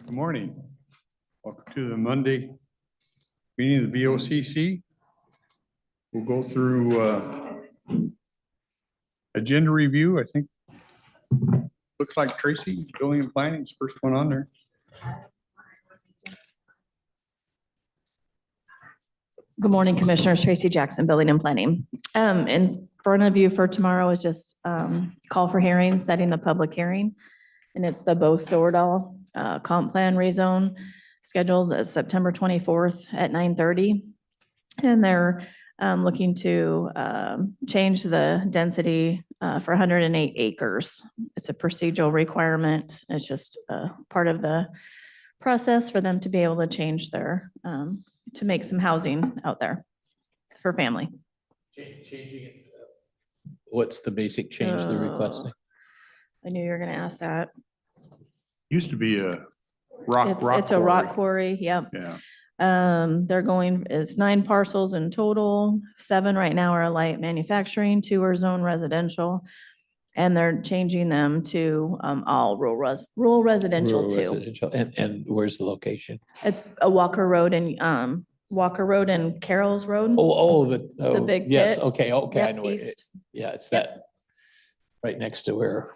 Good morning. Welcome to the Monday meeting of the BOCC. We'll go through agenda review. I think looks like Tracy, building and planning is the first one on there. Good morning, Commissioners. Tracy Jackson, Building and Planning. In front of you for tomorrow is just call for hearing, setting the public hearing. And it's the Bo Stordahl comp plan rezone scheduled September 24th at 9:30. And they're looking to change the density for 108 acres. It's a procedural requirement. It's just part of the process for them to be able to change their, to make some housing out there for family. Changing it. What's the basic change they're requesting? I knew you were gonna ask that. Used to be a rock. It's a rock quarry, yep. Yeah. They're going, it's 9 parcels in total. 7 right now are light manufacturing, 2 are zone residential. And they're changing them to all rural residential Rural too. residential. And where's the location? It's a Walker Road and Carroll's Road. The big yes, pit. okay, okay, I Yep, know it. east. Yeah, it's Yep. that right next to where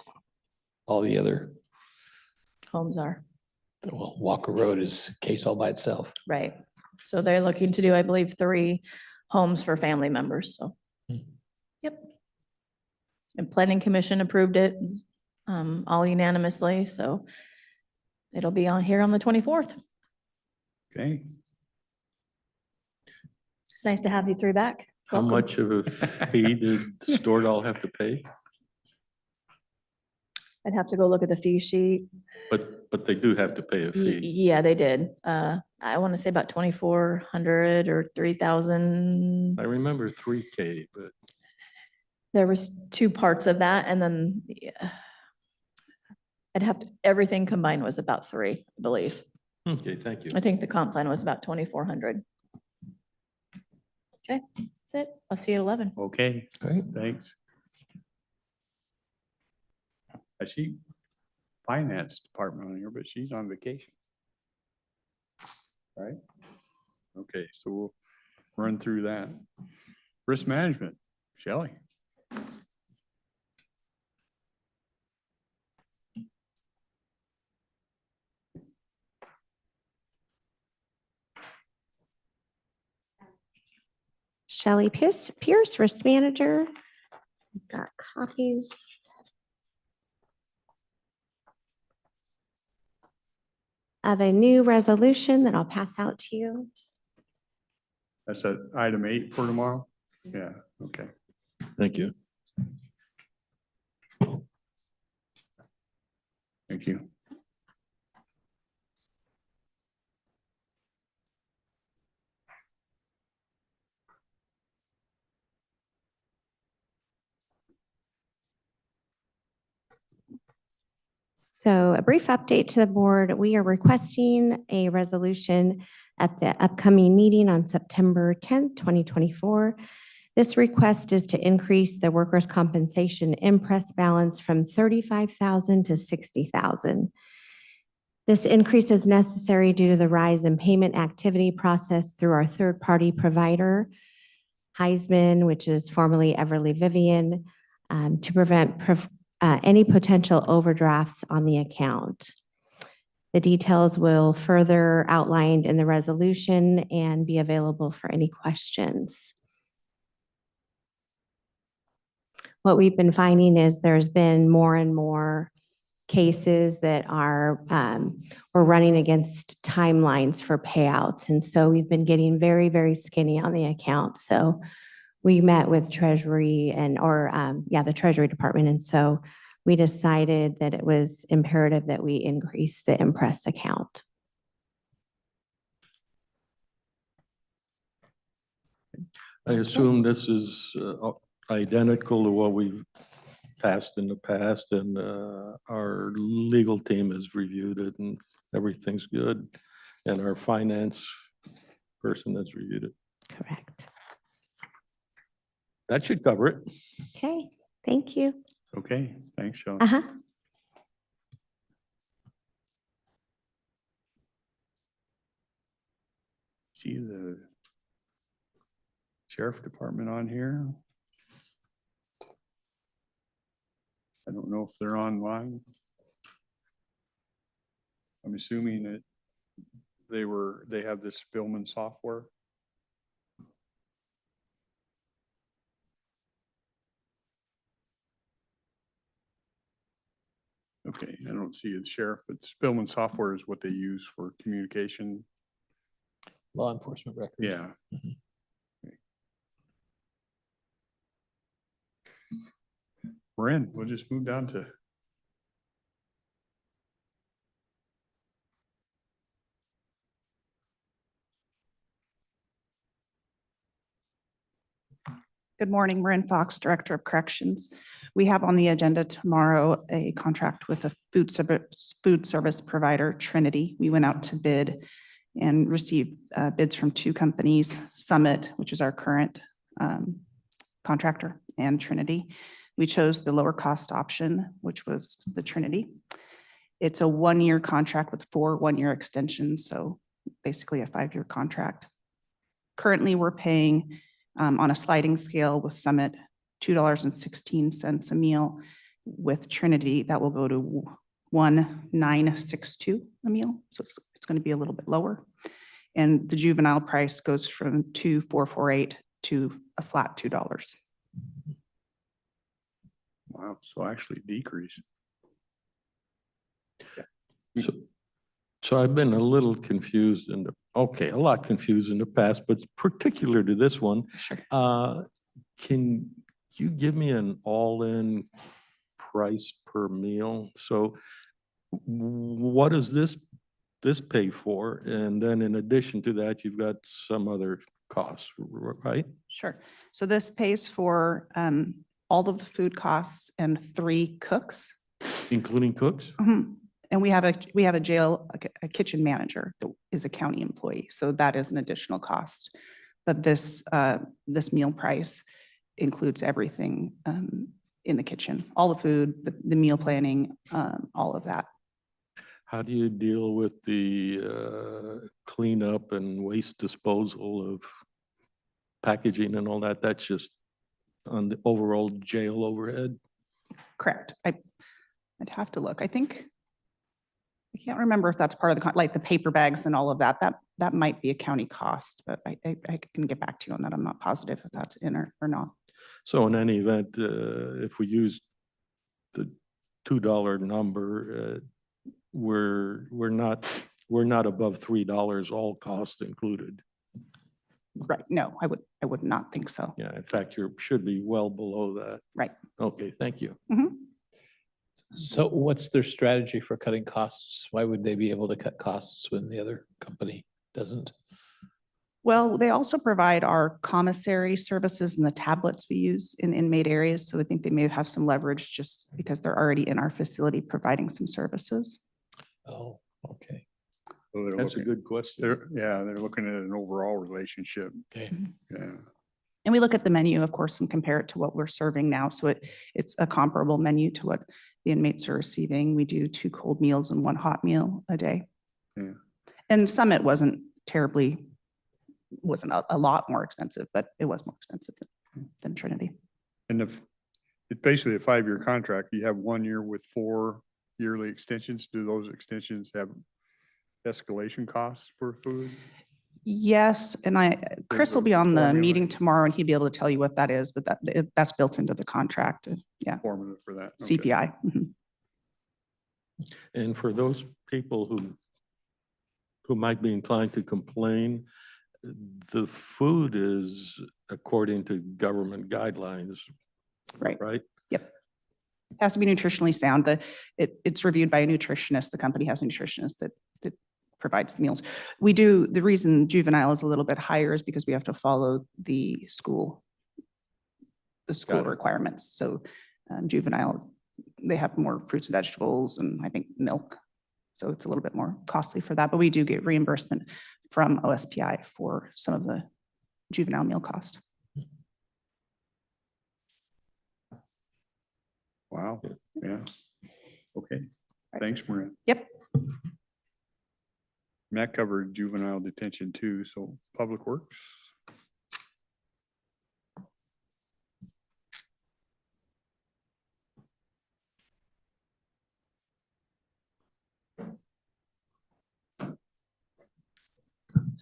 all the other, Homes are, well, Walker Road is a case all by itself. right. So they're looking to do, I believe, 3 homes for family members, so. Hmm. Yep. And Planning Commission approved it, all unanimously, so it'll be on here on the 24th. Okay. It's nice to have you 3 back. How Welcome. much of a fee did Stordahl have to pay? I'd have to go look at the fee sheet. But they do have to pay a fee. Yeah, they did. I want to say about 2,400 or 3,000. I remember 3K, but There was 2 parts of that, and then I'd have to, everything combined was about 3, I believe. okay, thank you. I think the comp plan was about 2,400. Okay, that's it. I'll see you at 11. Okay, Great. thanks. I see finance department on here, but she's on vacation. Right? Okay, so we'll run through that. Risk management, Shelley. Shelley Pierce, Risk Manager. We've got copies of a new resolution that I'll pass out to you. That's at item 8 for tomorrow? Yeah, okay. Thank you. Thank you. So a brief update to the board. We are requesting a resolution at the upcoming meeting on September 10th, 2024. This request is to increase the workers' compensation impress balance from $35,000 to $60,000. This increase is necessary due to the rise in payment activity process through our third-party provider, Heisman, which is formerly Everly Vivian, to prevent any potential overdrafts on the account. The details will further outlined in the resolution and be available for any questions. What we've been finding is there's been more and more cases that are, we're running against timelines for payouts. And so we've been getting very, very skinny on the account. So we met with Treasury the Treasury Department. And so we decided that it was imperative that we increase the impress account. I assume this is identical to what we've passed in the past, and our legal team has reviewed it and everything's good. And our finance person has reviewed it. Correct. That should cover it. Okay, thank you. Okay, thanks, Shelley. Uh-huh. See the sheriff department on here. I don't know if they're online. I'm assuming that they have this Spillman software. Okay, I don't see the sheriff, but Spillman software is what they use for communication. Law enforcement records. Yeah. Mhm. We're in. We'll just move down to. Good morning, Marin Fox, Director of Corrections. We have on the agenda tomorrow a contract with a food service provider, Trinity. We went out to bid and received bids from two companies, Summit, which is our current contractor, and Trinity. We chose the lower cost option, which was the Trinity. It's a one-year contract with 4 one-year extensions, so basically a 5-year contract. Currently, we're paying on a sliding scale with Summit, $2.16 a meal. With Trinity, that will go to $1,962 a meal. So it's going to be a little bit lower. And the juvenile price goes from $2,448 to a flat $2. Wow, so actually decrease. So I've been a little confused a lot confused in the past, but particular to this one. Sure. Can you give me an all-in price per meal? So what does this pay for? And then in addition to that, you've got some other costs, right? Sure. So this pays for all of the food costs and 3 cooks. Including cooks? Mhm. And we have a jail, a kitchen manager that is a county employee. So that is an additional cost. But this meal price includes everything in the kitchen, all the food, the meal planning, all of that. How do you deal with the cleanup and waste disposal of packaging and all that? That's just on the overall jail overhead? Correct. I'd have to look. I can't remember if that's part of like the paper bags and all of that. That might be a county cost, but I can get back to you on that. I'm not positive if that's in or not. So in any event, if we use the $2 number, we're not above $3, all costs included. Right. No, I would not think so. Yeah, in fact, you should be well below that. Right. Okay, thank you. Mhm. So what's their strategy for cutting costs? Why would they be able to cut costs when the other company doesn't? Well, they also provide our commissary services and the tablets we use in inmate areas. So I think they may have some leverage just because they're already in our facility providing some services. Oh, okay. So they're That's a looking- good question. they're looking at an overall relationship. Okay. Yeah. And we look at the menu, of course, and compare it to what we're serving now. So it's a comparable menu to what the inmates are receiving. We do 2 cold meals and 1 hot meal a day. Yeah. And Summit wasn't a lot more expensive, but it was more expensive than Trinity. And it's basically a 5-year contract. You have 1 year with 4 yearly extensions. Do those extensions have escalation costs for food? Yes, and Chris will be on the formula. meeting tomorrow and he'll be able to tell you what that is, but that's built into the contract. Yeah, Formula for that? Okay. CPI. Mhm. And for those people who might be inclined to complain, the food is according to government guidelines, Right. right? Yep. Has to be nutritionally sound. It's reviewed by a nutritionist. The company has a nutritionist that provides the meals. The reason juvenile is a little bit higher is because we have to follow the school Got it. requirements. So juvenile, they have more fruits and vegetables and I think milk. So it's a little bit more costly for that, but we do get reimbursement from OSPI for some of the juvenile meal cost. Wow. Yeah. Okay. Thanks, Maria. Yep. And that covered juvenile detention too, so Public Works.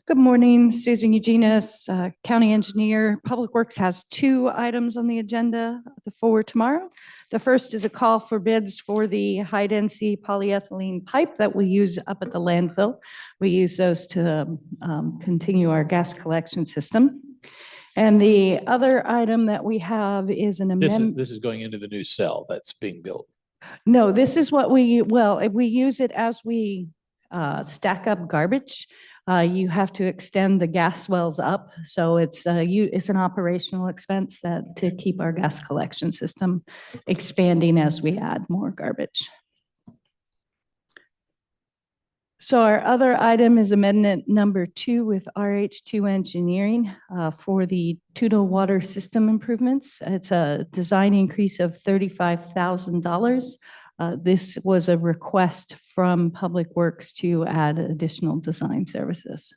Good morning, Susan Eugenius, County Engineer. Public Works has two items on the agenda for tomorrow. The first is a call for bids for the high-density polyethylene pipe that we use up at the landfill. We use those to continue our gas collection system. And the other item that we have is an amendment. This is going into the new cell that's being built. No, this is what we use it as we stack up garbage. You have to extend the gas wells up. So it's an operational expense to keep our gas collection system expanding as we add more garbage. So our other item is amendment number 2 with RH2 Engineering for the Tudo water system improvements. It's a design increase of $35,000. This was a request from Public Works to add additional design services.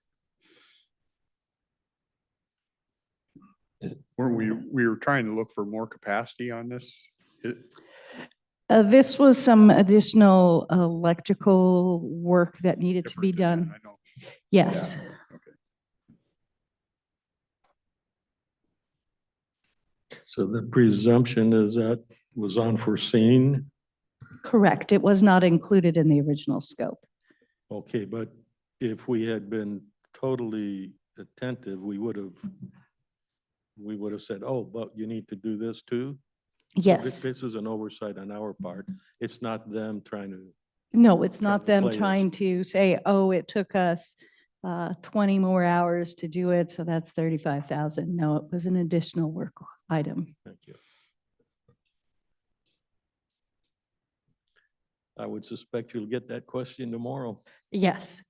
Weren't we were trying to look for more capacity on this? This was some additional electrical work that needed to be Different than done. that, I know. Yes, So the presumption is that was unforeseen. correct. It was not included in the original scope. Okay, but if we had been totally attentive, we would have said, oh, but you need to do this too? So Yes. This is an oversight on our part. It's not them trying to, No, it's not to them play us. trying to say, oh, it took us 20 more hours to do it, so that's 35,000. No, it was an additional work item. thank you. I would suspect you'll get that question tomorrow. Yes.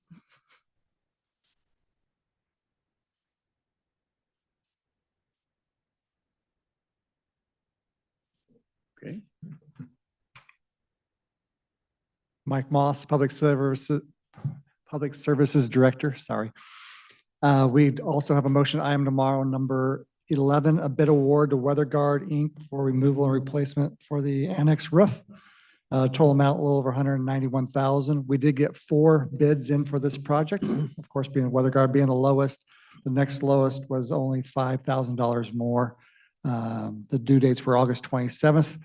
Okay. Mike Moss, Public Services Director, sorry. We also have a motion item tomorrow, number 11, a bid award to WeatherGuard Inc. for removal and replacement for the annex roof. Total amount a little over 191,000. We did get 4 bids in for this project. Of course, WeatherGuard being the lowest. The next lowest was only $5,000 more. The due dates were August 27th.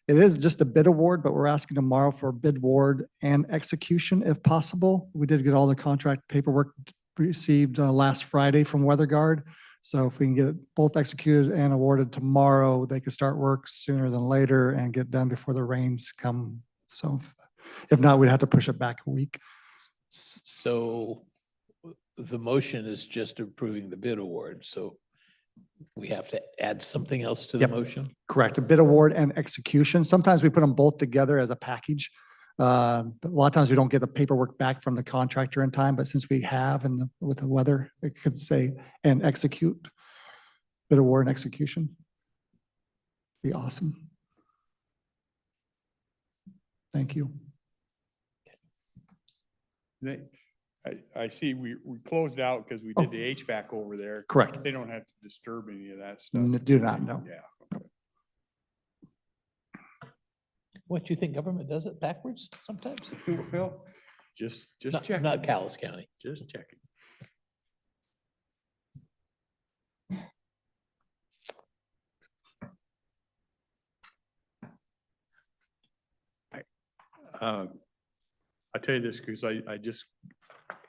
It is just a bid award, but we're asking tomorrow for a bid award and execution if possible. We did get all the contract paperwork received last Friday from WeatherGuard. So if we can get it both executed and awarded tomorrow, they could start work sooner than later and get done before the rains come. So if not, we'd have to push it back a week. So the motion is just approving the bid award. So we have to add something else to the Yep. motion? Correct, a bid award and execution. Sometimes we put them both together as a package. But a lot of times we don't get the paperwork back from the contractor in time, but since we have and with the weather, it could say and execute. Bid award and execution. Be awesome. Thank you. I see we closed out because we did the HVAC over there. Correct. They don't have to disturb any of that stuff. Do not know. Yeah. What, you think government does it backwards sometimes? Well, just Not, check. not Cowlitz County. Just checking. I tell you this because I just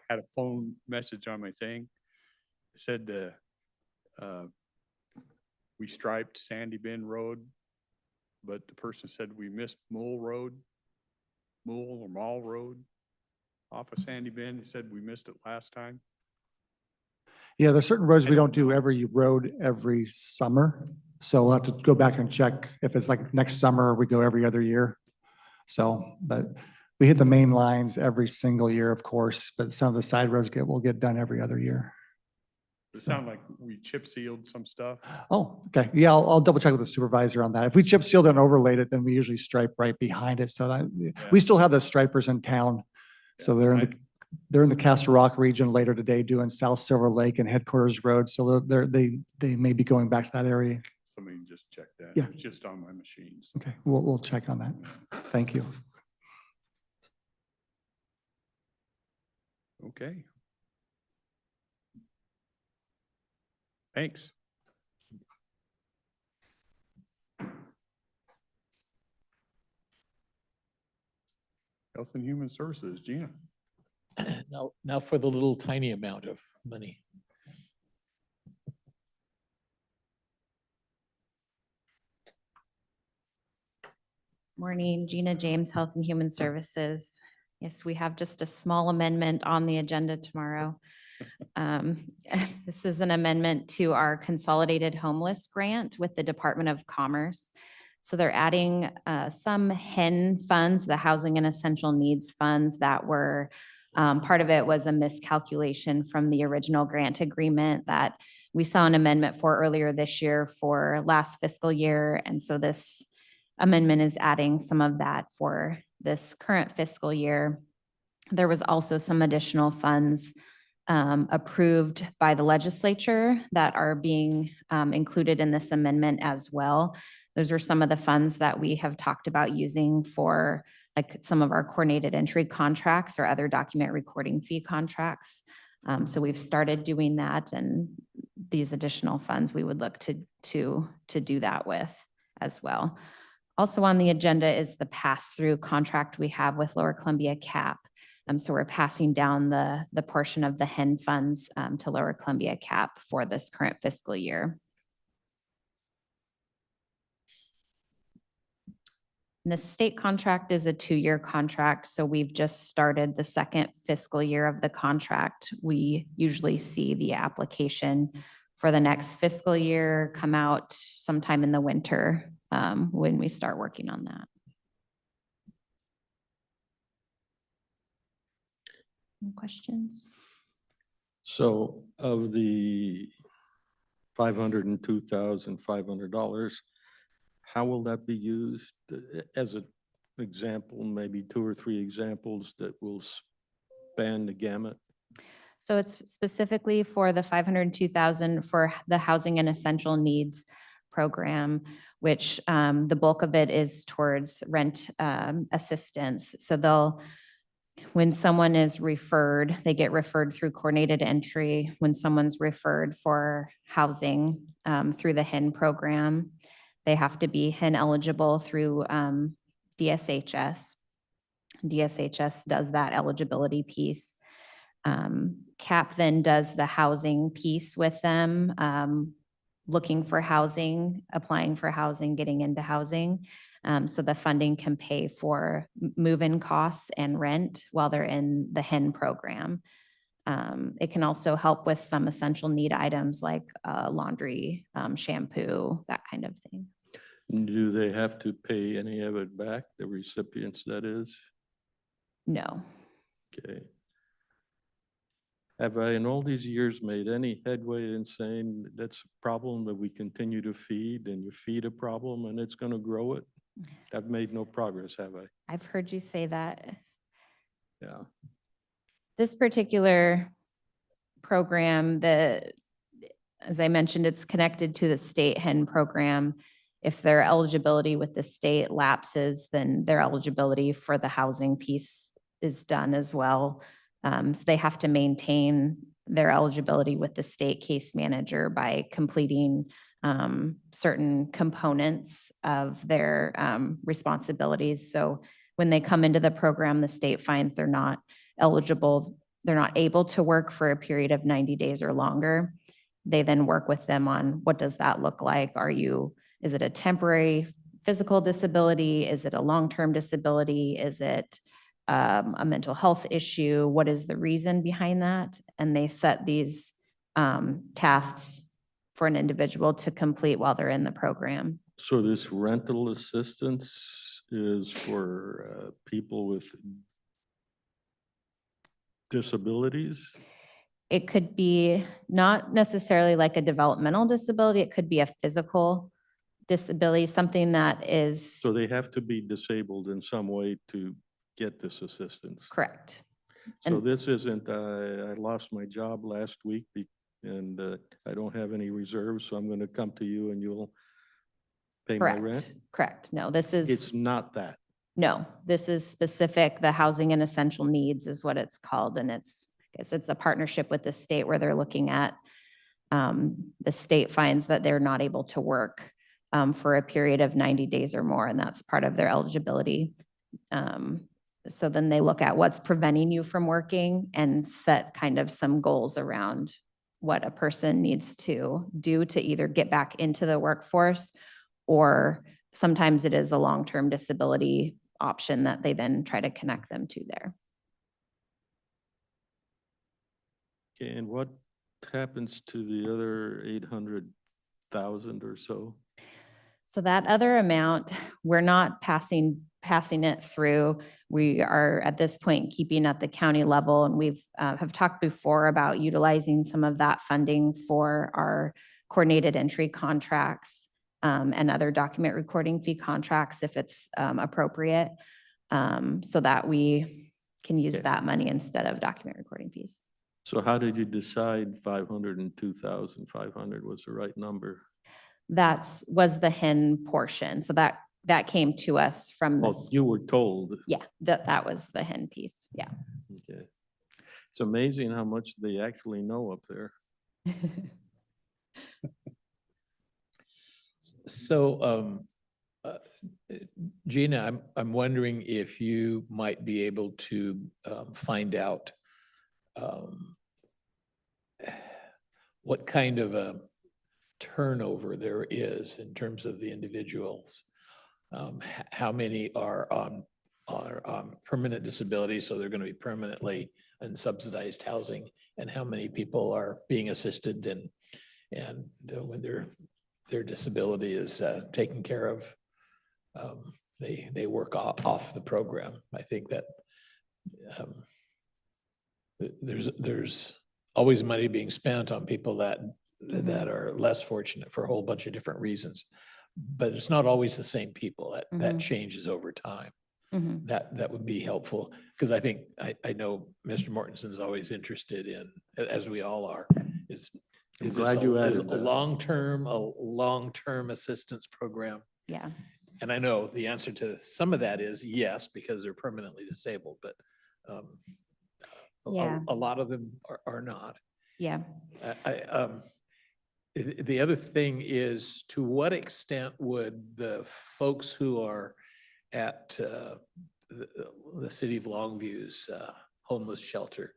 had a phone message on my thing. It said we striped Sandy Bend Road, but the person said we missed Mole Road, Mole or Mall Road off of Sandy Bend. He said we missed it last time. Yeah, there's certain roads we don't do every road every summer. So we'll have to go back and check if it's like next summer, we go every other year. So, but we hit the main lines every single year, of course, but some of the side roads will get done every other year. It sounded like we chip sealed some stuff. Oh, okay. Yeah, I'll double check with the supervisor on that. If we chip sealed and overlaid it, then we usually stripe right behind it. So that we still have the stripers in town. So they're in the they're in the Castle Rock region later today doing South Silver Lake and Headquarters Road. So they may be going back to that area. Somebody just checked that. Yeah. It's just on my machines. Okay, we'll check on that. Thank you. Okay. Thanks. Health and Human Services, Gina. Now for the little tiny amount of money. Morning, Gina James, Health and Human Services. Yes, we have just a small amendment on the agenda tomorrow. This is an amendment to our consolidated homeless grant with the Department of Commerce. So they're adding some HEN funds, the Housing and Essential Needs funds that were, part of it was a miscalculation from the original grant agreement that we saw an amendment for earlier this year for last fiscal year. And so this amendment is adding some of that for this current fiscal year. There was also some additional funds approved by the legislature that are being included in this amendment as well. Those are some of the funds that we have talked about using for like some of our coordinated entry contracts or other document recording fee contracts. So we've started doing that, and these additional funds we would look to do that with as well. Also on the agenda is the pass-through contract we have with Lower Columbia CAP. So we're passing down the portion of the HEN funds to Lower Columbia CAP for this current fiscal year. And the state contract is a 2-year contract, so we've just started the second fiscal year of the contract. We usually see the application for the next fiscal year come out sometime in the winter when we start working on that. Any questions? So of the $502,500, how will that be used? As an example, maybe 2 or 3 examples that will span the gamut? So it's specifically for the 502,000 for the Housing and Essential Needs program, which the bulk of it is towards rent assistance. So when someone is referred, they get referred through coordinated entry. When someone's referred for housing through the HEN program, they have to be HEN eligible through DSHS. DSHS does that eligibility piece. CAP then does the housing piece with them, looking for housing, applying for housing, getting into housing. So the funding can pay for move-in costs and rent while they're in the HEN program. It can also help with some essential need items like laundry, shampoo, that kind of thing. Do they have to pay any of it back, the recipients, that is? No. Okay. Have I, in all these years, made any headway in saying that's a problem that we continue to feed, and you feed a problem and it's going to grow it? I've made no progress, have I? I've heard you say that. Yeah. This particular program, as I mentioned, it's connected to the state HEN program. If their eligibility with the state lapses, then their eligibility for the housing piece is done as well. So they have to maintain their eligibility with the state case manager by completing certain components of their responsibilities. So when they come into the program, the state finds they're not eligible, they're not able to work for a period of 90 days or longer. They then work with them on what does that look like? Is it a temporary physical disability? Is it a long-term disability? Is it a mental health issue? What is the reason behind that? And they set these tasks for an individual to complete while they're in the program. So this rental assistance is for people with disabilities? It could be not necessarily like a developmental disability. It could be a physical disability, something that is So they have to be disabled in some way to get this assistance? correct. So And- this isn't, I lost my job last week and I don't have any reserves, so I'm going to come to you and you'll pay my rent? Correct. No, this is. It's not that. No, this is specific, the housing and essential needs is what it's called, and it's, I guess it's a partnership with the state where they're looking at, the state finds that they're not able to work for a period of 90 days or more, and that's part of their eligibility. So then they look at what's preventing you from working and set kind of some goals around what a person needs to do to either get back into the workforce, or sometimes it is a long-term disability option that they then try to connect them to there. Okay, and what happens to the other 800,000 or so? So that other amount, we're not passing it through. We are at this point keeping at the county level, and we've have talked before about utilizing some of that funding for our coordinated entry contracts and other document recording fee contracts if it's appropriate, so that we can use Okay. that money instead of document recording fees. So how did you decide 502,500 was the right number? Was the HIN portion. So that came to us from Well, this. you were told. Yeah, that was the HIN piece. Yeah. Okay. It's amazing how much they actually know up there. So, Gina, I'm wondering if you might be able to find out what kind of a turnover there is in terms of the individuals. How many are on permanent disability, so they're going to be permanently in subsidized housing, and how many people are being assisted and when their disability is taken care of, they work off the program. I think that there's always money being spent on people that are less fortunate for a whole bunch of different reasons, but it's not always the same people. That changes over time. Mhm. That would be helpful, because I think I know Mr. Mortensen's always interested in, as we all are, is this glad you a added that. long-term assistance program? Yeah. And I know the answer to some of that is yes, because they're permanently disabled, but Yeah. a lot of them are not. Yeah. The other thing is, to what extent would the folks who are at the city of Longview's homeless shelter,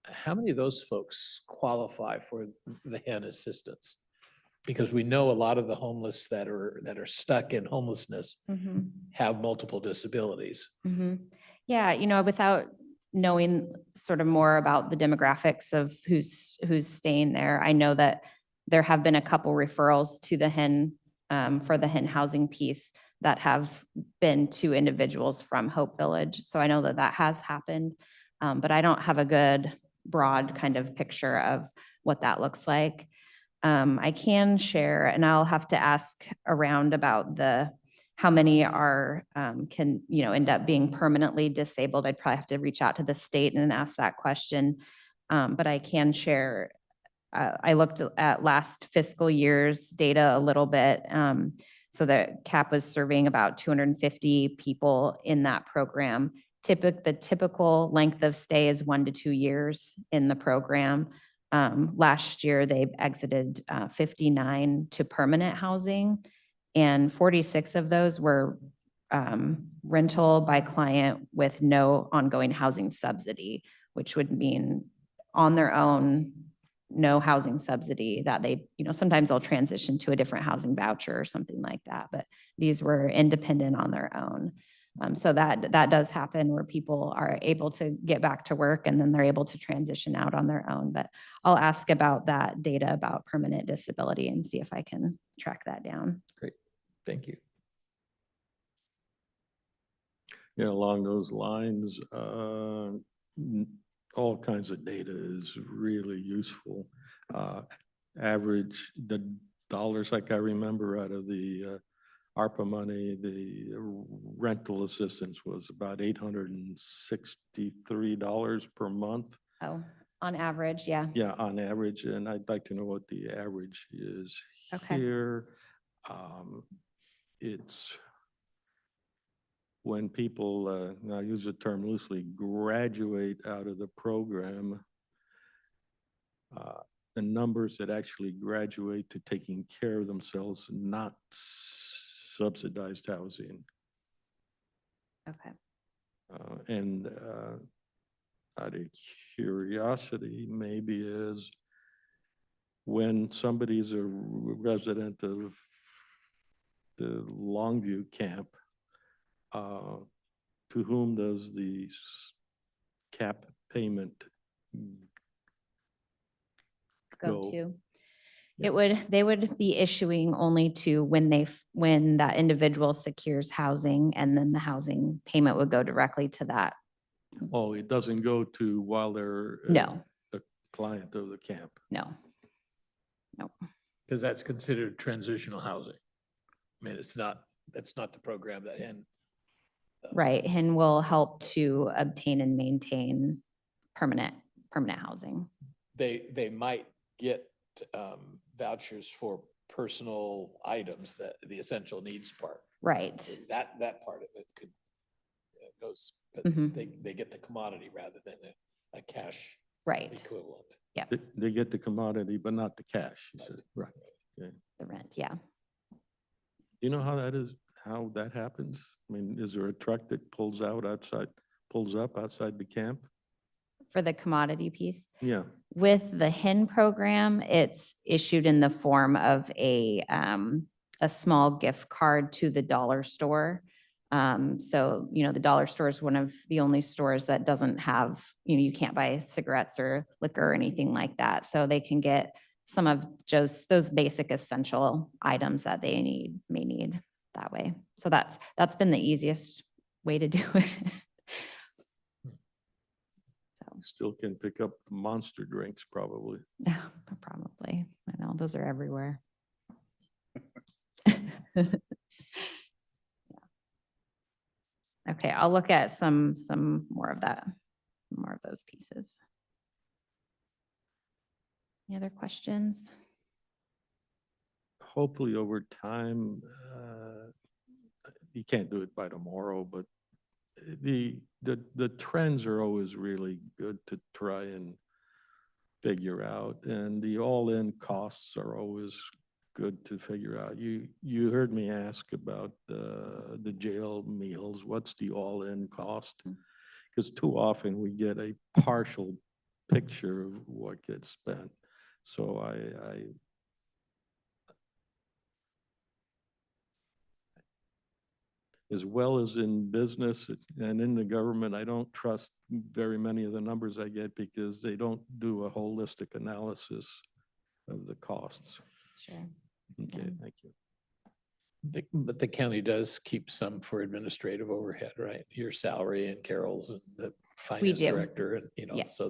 how many of those folks qualify for the HEN assistance? Because we know a lot of the homeless that are stuck in homelessness Mhm. have multiple disabilities. Mhm. Yeah, without knowing sort of more about the demographics of who's staying there, I know that there have been a couple referrals to the HIN for the HIN housing piece that have been to individuals from Hope Village. So I know that has happened, but I don't have a good broad kind of picture of what that looks like. I can share, and I'll have to ask around about how many are can end up being permanently disabled. I'd probably have to reach out to the state and ask that question. But I can share. I looked at last fiscal year's data a little bit. So the CAP was surveying about 250 people in that program. The typical length of stay is 1 to 2 years in the program. Last year, they exited 59 to permanent housing, and 46 of those were rental by client with no ongoing housing subsidy, which would mean on their own, no housing subsidy that they, sometimes they'll transition to a different housing voucher or something like that, but these were independent on their own. So that does happen where people are able to get back to work and then they're able to transition out on their own. But I'll ask about that data about permanent disability and see if I can track that down. Great, thank you. Yeah, along those lines, all kinds of data is really useful. Average, the dollars like I remember out of the ARPA money, the rental assistance was about $863 per month. Oh, on average, yeah. Yeah, on average, and I'd like to know what the average is Okay. here. It's when people, and I use the term loosely, graduate out of the program, the numbers that actually graduate to taking care of themselves, not subsidized housing. Okay. And out of curiosity, maybe is when somebody's a resident of the Longview camp, to whom does the cap payment Go go? to. Yeah. They would be issuing only to when that individual secures housing, and then the housing payment would go directly to that. Oh, it doesn't go to while they're No, a client of the camp. no. Because that's considered transitional housing. I mean, that's not the program that end. Right, and will help to obtain and maintain permanent housing. They might get vouchers for personal items, that the essential needs part. Right, That part of it could goes, but Mhm. they get the commodity rather than a cash right, equivalent. They get the commodity, but not the cash, you said, right? Okay. the rent, yeah. You know how that is, how that happens? I mean, is there a truck that pulls up outside the camp? For the commodity piece. Yeah, With the HIN program, it's issued in the form of a small gift card to the dollar store. So, the dollar store is one of the only stores that doesn't have, you can't buy cigarettes or liquor or anything like that. So they can get some of just those basic essential items that they may need that way. So that's been the easiest way to do it. still can pick up the monster drinks probably. Probably. I know, those are everywhere. Okay, I'll look at some more of that, more of those pieces. Any other questions? Hopefully over time, you can't do it by tomorrow, but the trends are always really good to try and figure out, and the all-in costs are always good to figure out. You heard me ask about the jail meals. What's the all-in cost? Because too often we get a partial picture of what gets spent. So I as well as in business and in the government, I don't trust very many of the numbers I get because they don't do a holistic analysis of the costs. Sure. Okay, thank you. But the county does keep some for administrative overhead, right? Your salary and Carol's and the finance do. director and, Yeah. so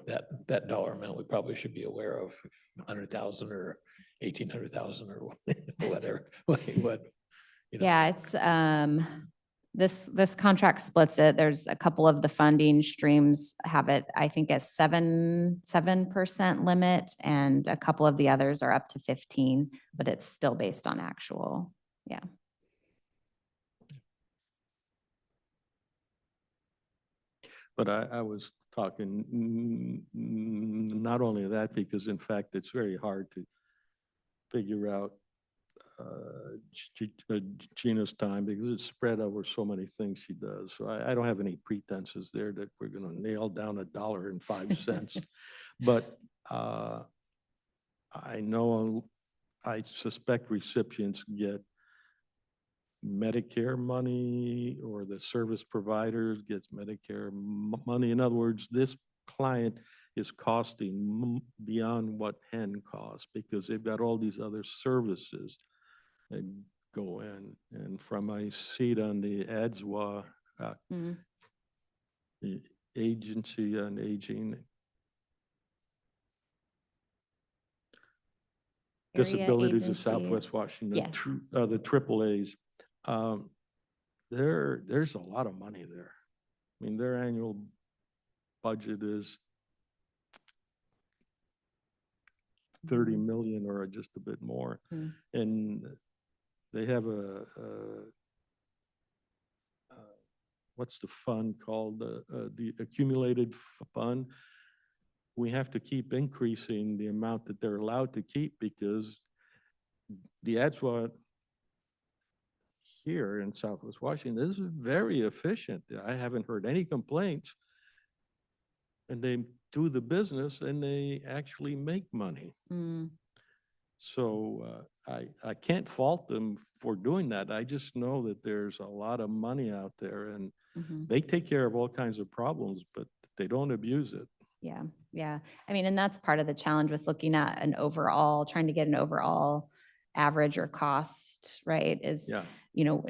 that dollar amount we probably should be aware of, 100,000 or 1,800,000 or whatever, what. Yeah, it's, this contract splits it. There's a couple of the funding streams have it, I think at 7% limit, and a couple of the others are up to 15, but it's still based on actual. Yeah. But I was talking not only that, because in fact, it's very hard to figure out Gina's time because it's spread over so many things she does. So I don't have any pretenses there that we're going to nail down $1.05. But I suspect recipients get Medicare money, or the service providers gets Medicare money. In other words, this client is costing beyond what HEN costs because they've got all these other services that go in. And from my seat on the ADSWA, the Agency on Aging, disabilities of agency. Southwest Washington, Yeah. the AAAs. There's a lot of money there. I mean, their annual budget is 30 million or just a bit more. Mm. And they have what's the fund called? The accumulated fund. We have to keep increasing the amount that they're allowed to keep because the ADSWA here in Southwest Washington is very efficient. I haven't heard any complaints. And they do the business and they actually make money. Mm. So I can't fault them for doing that. I just know that there's a lot of money out there and Mhm. they take care of all kinds of problems, but they don't abuse it. Yeah, yeah. I mean, and that's part of the challenge with looking at an overall, trying to get an overall average or cost, right? Is, Yeah. you know,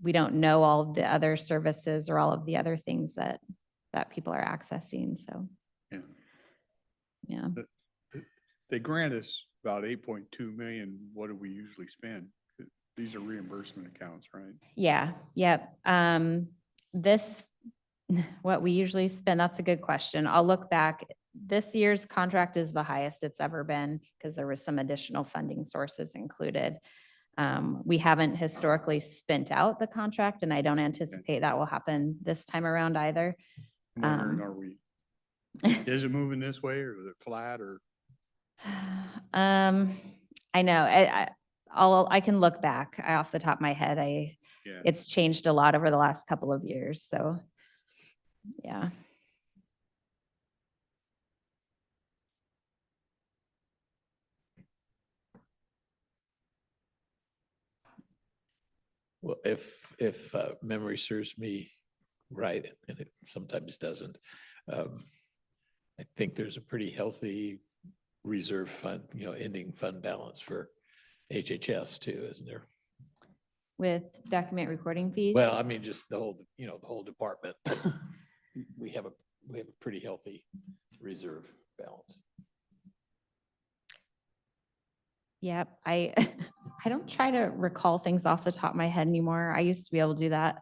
we don't know all of the other services or all of the other things that people are accessing, so. Yeah. Yeah. They grant us about 8.2 million. What do we usually spend? These are reimbursement accounts, right? Yeah, yep. This, what we usually spend, that's a good question. I'll look back. This year's contract is the highest it's ever been because there was some additional funding sources included. We haven't historically spent out the contract and I don't anticipate that will happen this time around either. I'm wondering, are we, is it moving this way or is it flat or? I know, I can look back off the top of my head. Yeah. It's changed a lot over the last couple of years, so, yeah. Well, if memory serves me right, and it sometimes doesn't, I think there's a pretty healthy reserve fund, ending fund balance for HHS too, isn't there? With document recording fees? Well, I mean, just the whole department. We have a pretty healthy reserve balance. Yep, I don't try to recall things off the top of my head anymore. I used to be able to do that.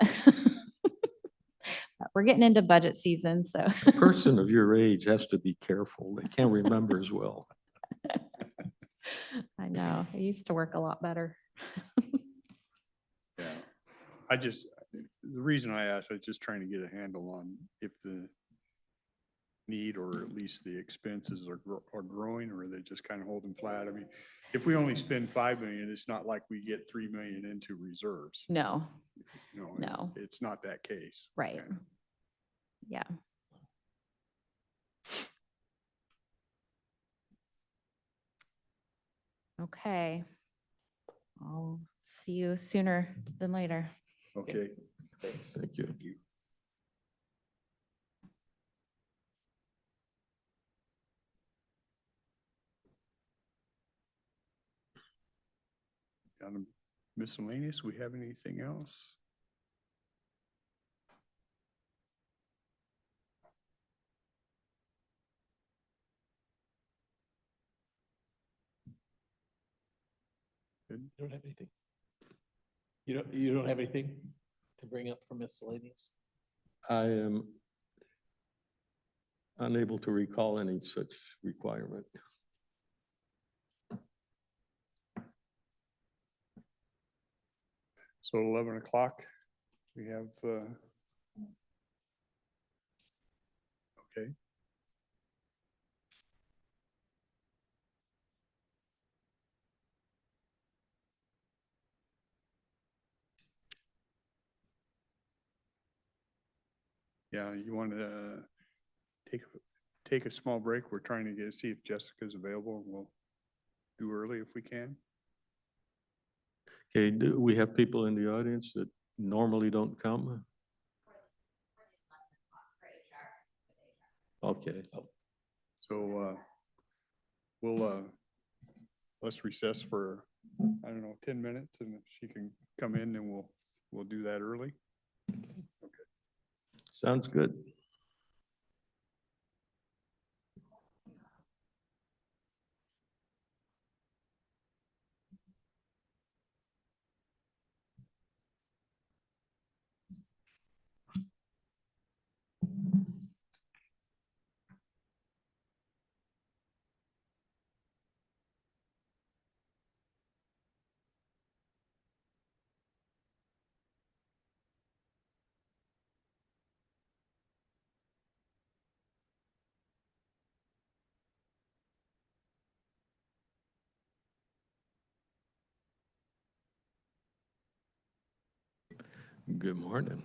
But we're getting into budget season, so. A person of your age has to be careful. They can't remember as well. I know, I used to work a lot better. Yeah. The reason I asked, I was just trying to get a handle on if the need or at least the expenses are growing or are they just kind of holding flat? I mean, if we only spend 5 million, it's not like we get 3 million into reserves. No, You know, No. It's not that case. right. Okay. Yeah. Okay. I'll see you sooner than later. Okay. Thank you. Got a miscellaneous. We have anything else? Good. You don't have anything? You don't have anything to bring up for miscellaneous? I am unable to recall any such requirement. So 11 o'clock, we have, okay. Yeah, you want to take a small break? We're trying to see if Jessica's available and we'll do early if we can. Okay, do we have people in the audience that normally don't come? Okay. So let's recess for, I don't know, 10 minutes and if she can come in, then we'll do that early. Sounds good. Good morning.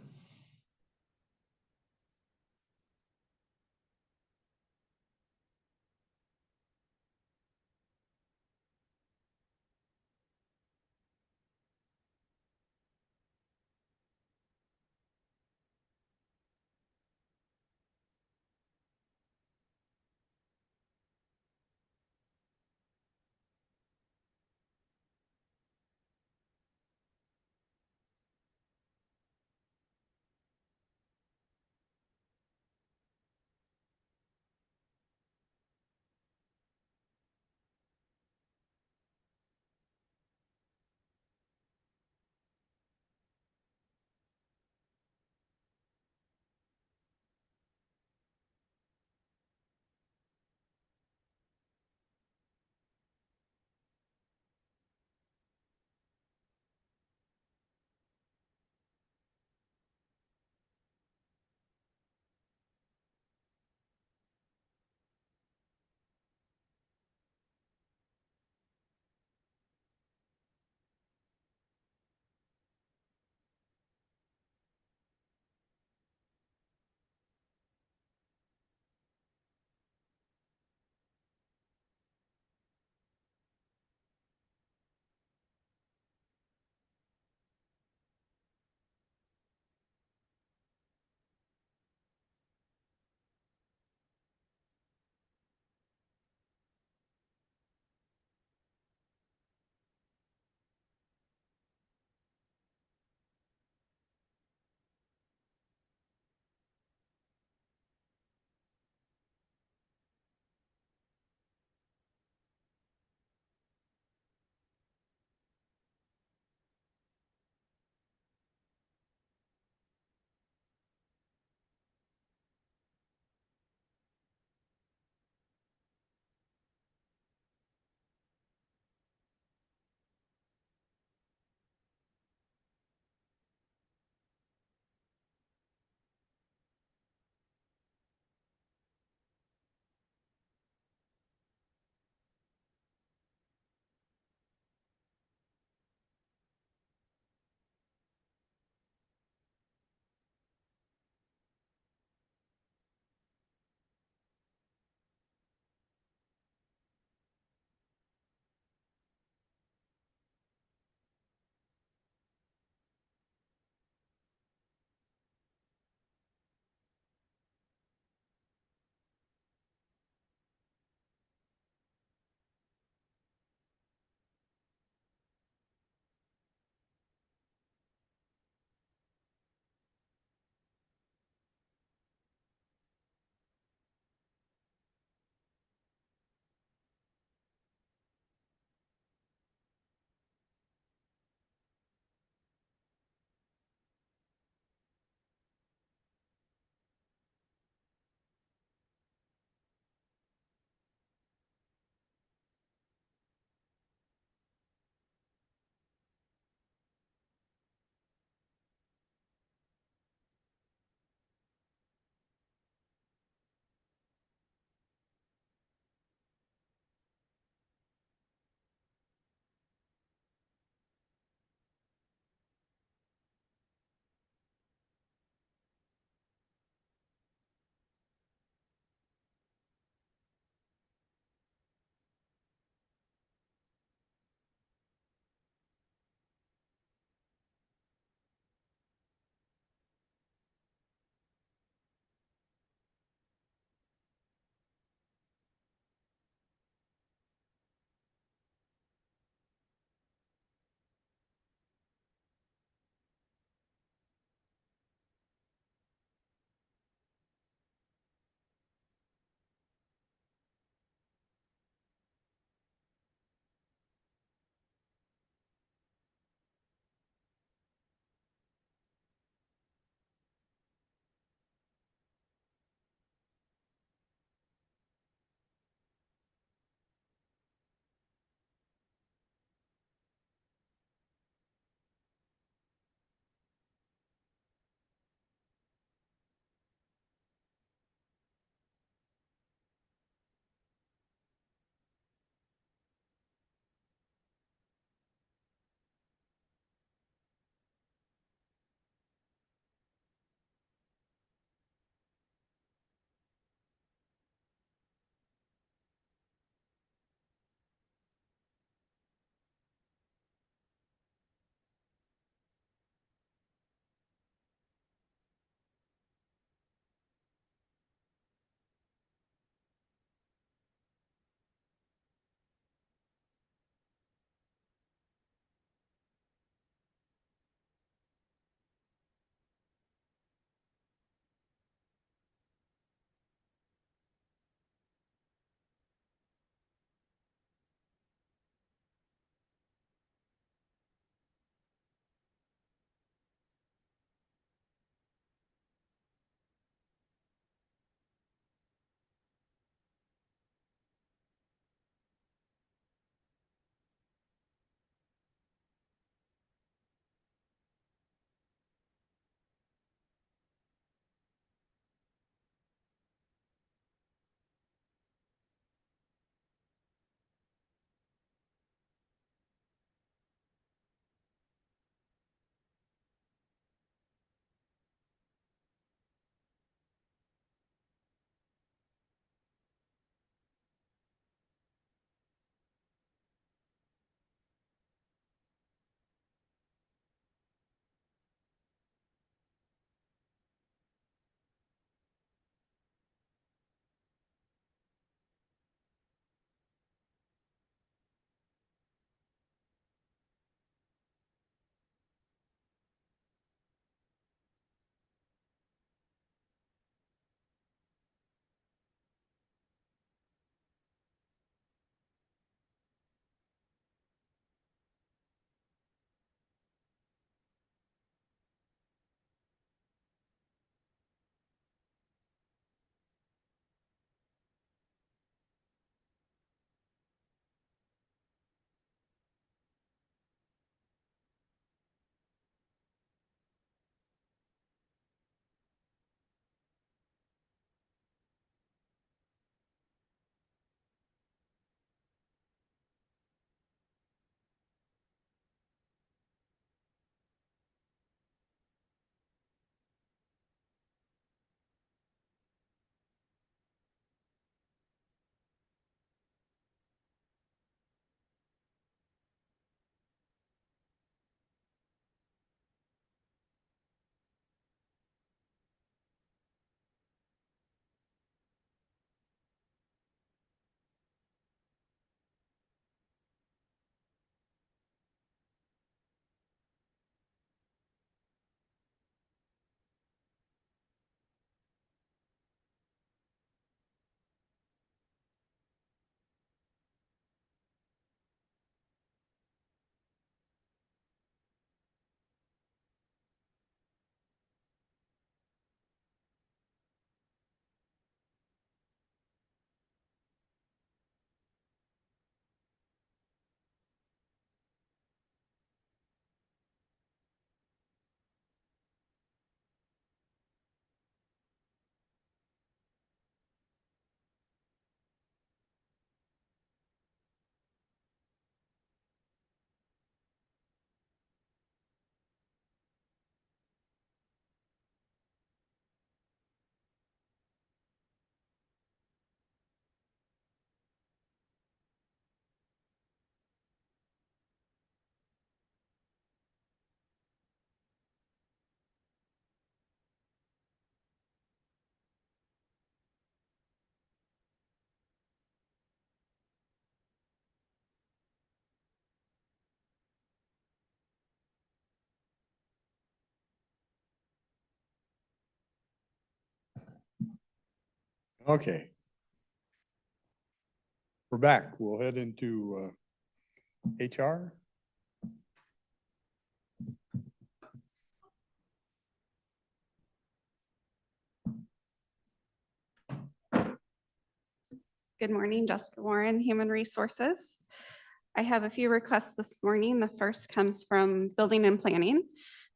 Okay. We're back. We'll head into HR. Good morning, Jessica Warren, Human Resources. I have a few requests this morning. The first comes from Building and Planning.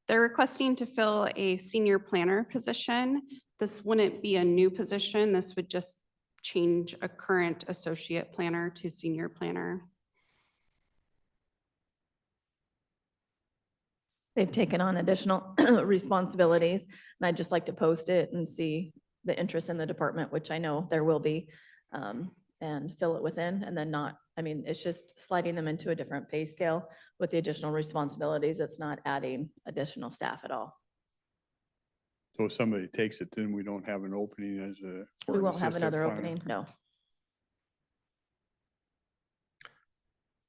They're requesting to fill a senior planner position. This wouldn't be a new position. This would just change a current associate planner to senior planner. They've taken on additional responsibilities, and I'd just like to post it and see the interest in the department, which I know there will be, and fill it within, and then not, I mean, it's just sliding them into a different pay scale with the additional responsibilities. It's not adding additional staff at all. So if somebody takes it, then we don't have an opening as a. for We an won't have assistant another planner. opening, no.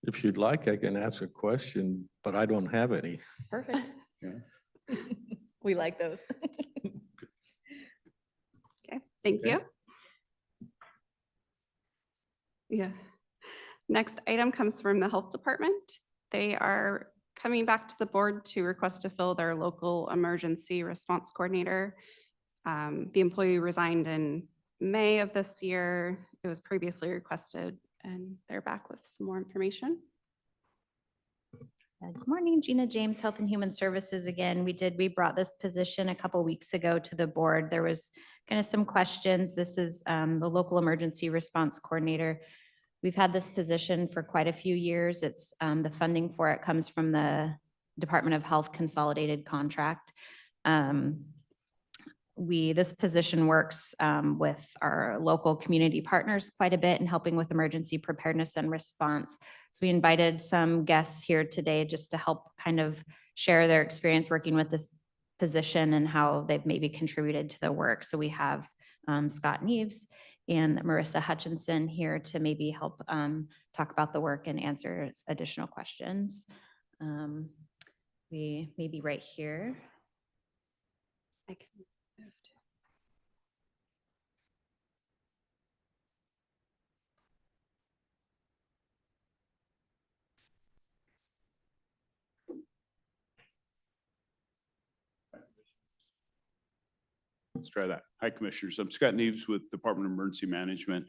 If you'd like, I can ask a question, but I don't have any. Perfect. Yeah. We like those. Okay, thank Okay. you. Yeah. Next item comes from the Health Department. They are coming back to the board to request to fill their local emergency response coordinator. The employee resigned in May of this year. It was previously requested, and they're back with some more information. Good morning, Gina James, Health and Human Services again. We brought this position a couple weeks ago to the board. There was kind of some questions. This is the local emergency response coordinator. We've had this position for quite a few years. It's the funding for it comes from the Department of Health Consolidated Contract. This position works with our local community partners quite a bit in helping with emergency preparedness and response. So we invited some guests here today just to help kind of share their experience working with this position and how they've maybe contributed to the work. So we have Scott Neves and Marissa Hutchinson here to maybe help talk about the work and answer additional questions. We may be right here. I can move to- Let's try that. Hi, Commissioners. I'm Scott Neves with Department of Emergency Management.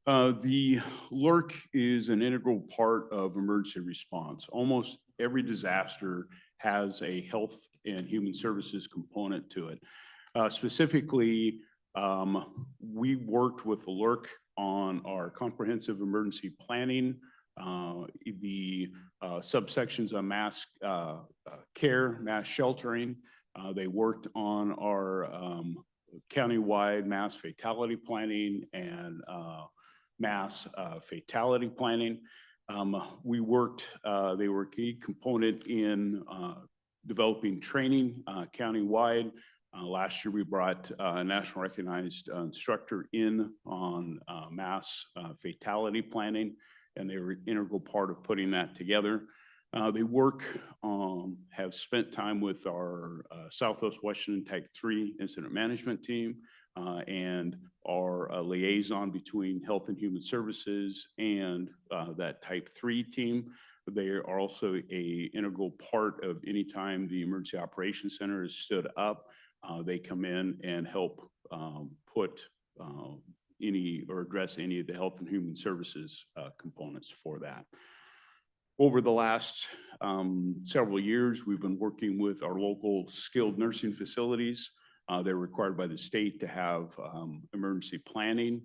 The LERC is an integral part of emergency response. Almost every disaster has a health and human services component to it. Specifically, we worked with the LERC on our comprehensive emergency planning, the subsections on mass care, mass sheltering. They worked on our countywide mass fatality planning and mass fatality planning. We worked, they were a key component in developing training countywide. Last year, we brought a national recognized instructor in on mass fatality planning, and they were an integral part of putting that together. They have spent time with our Southwest Washington Type 3 incident management team and our liaison between Health and Human Services and that Type 3 team. They are also an integral part of any time the Emergency Operations Center is stood up. They come in and help put any or address any of the Health and Human Services components for that. Over the last several years, we've been working with our local skilled nursing facilities. They're required by the state to have emergency planning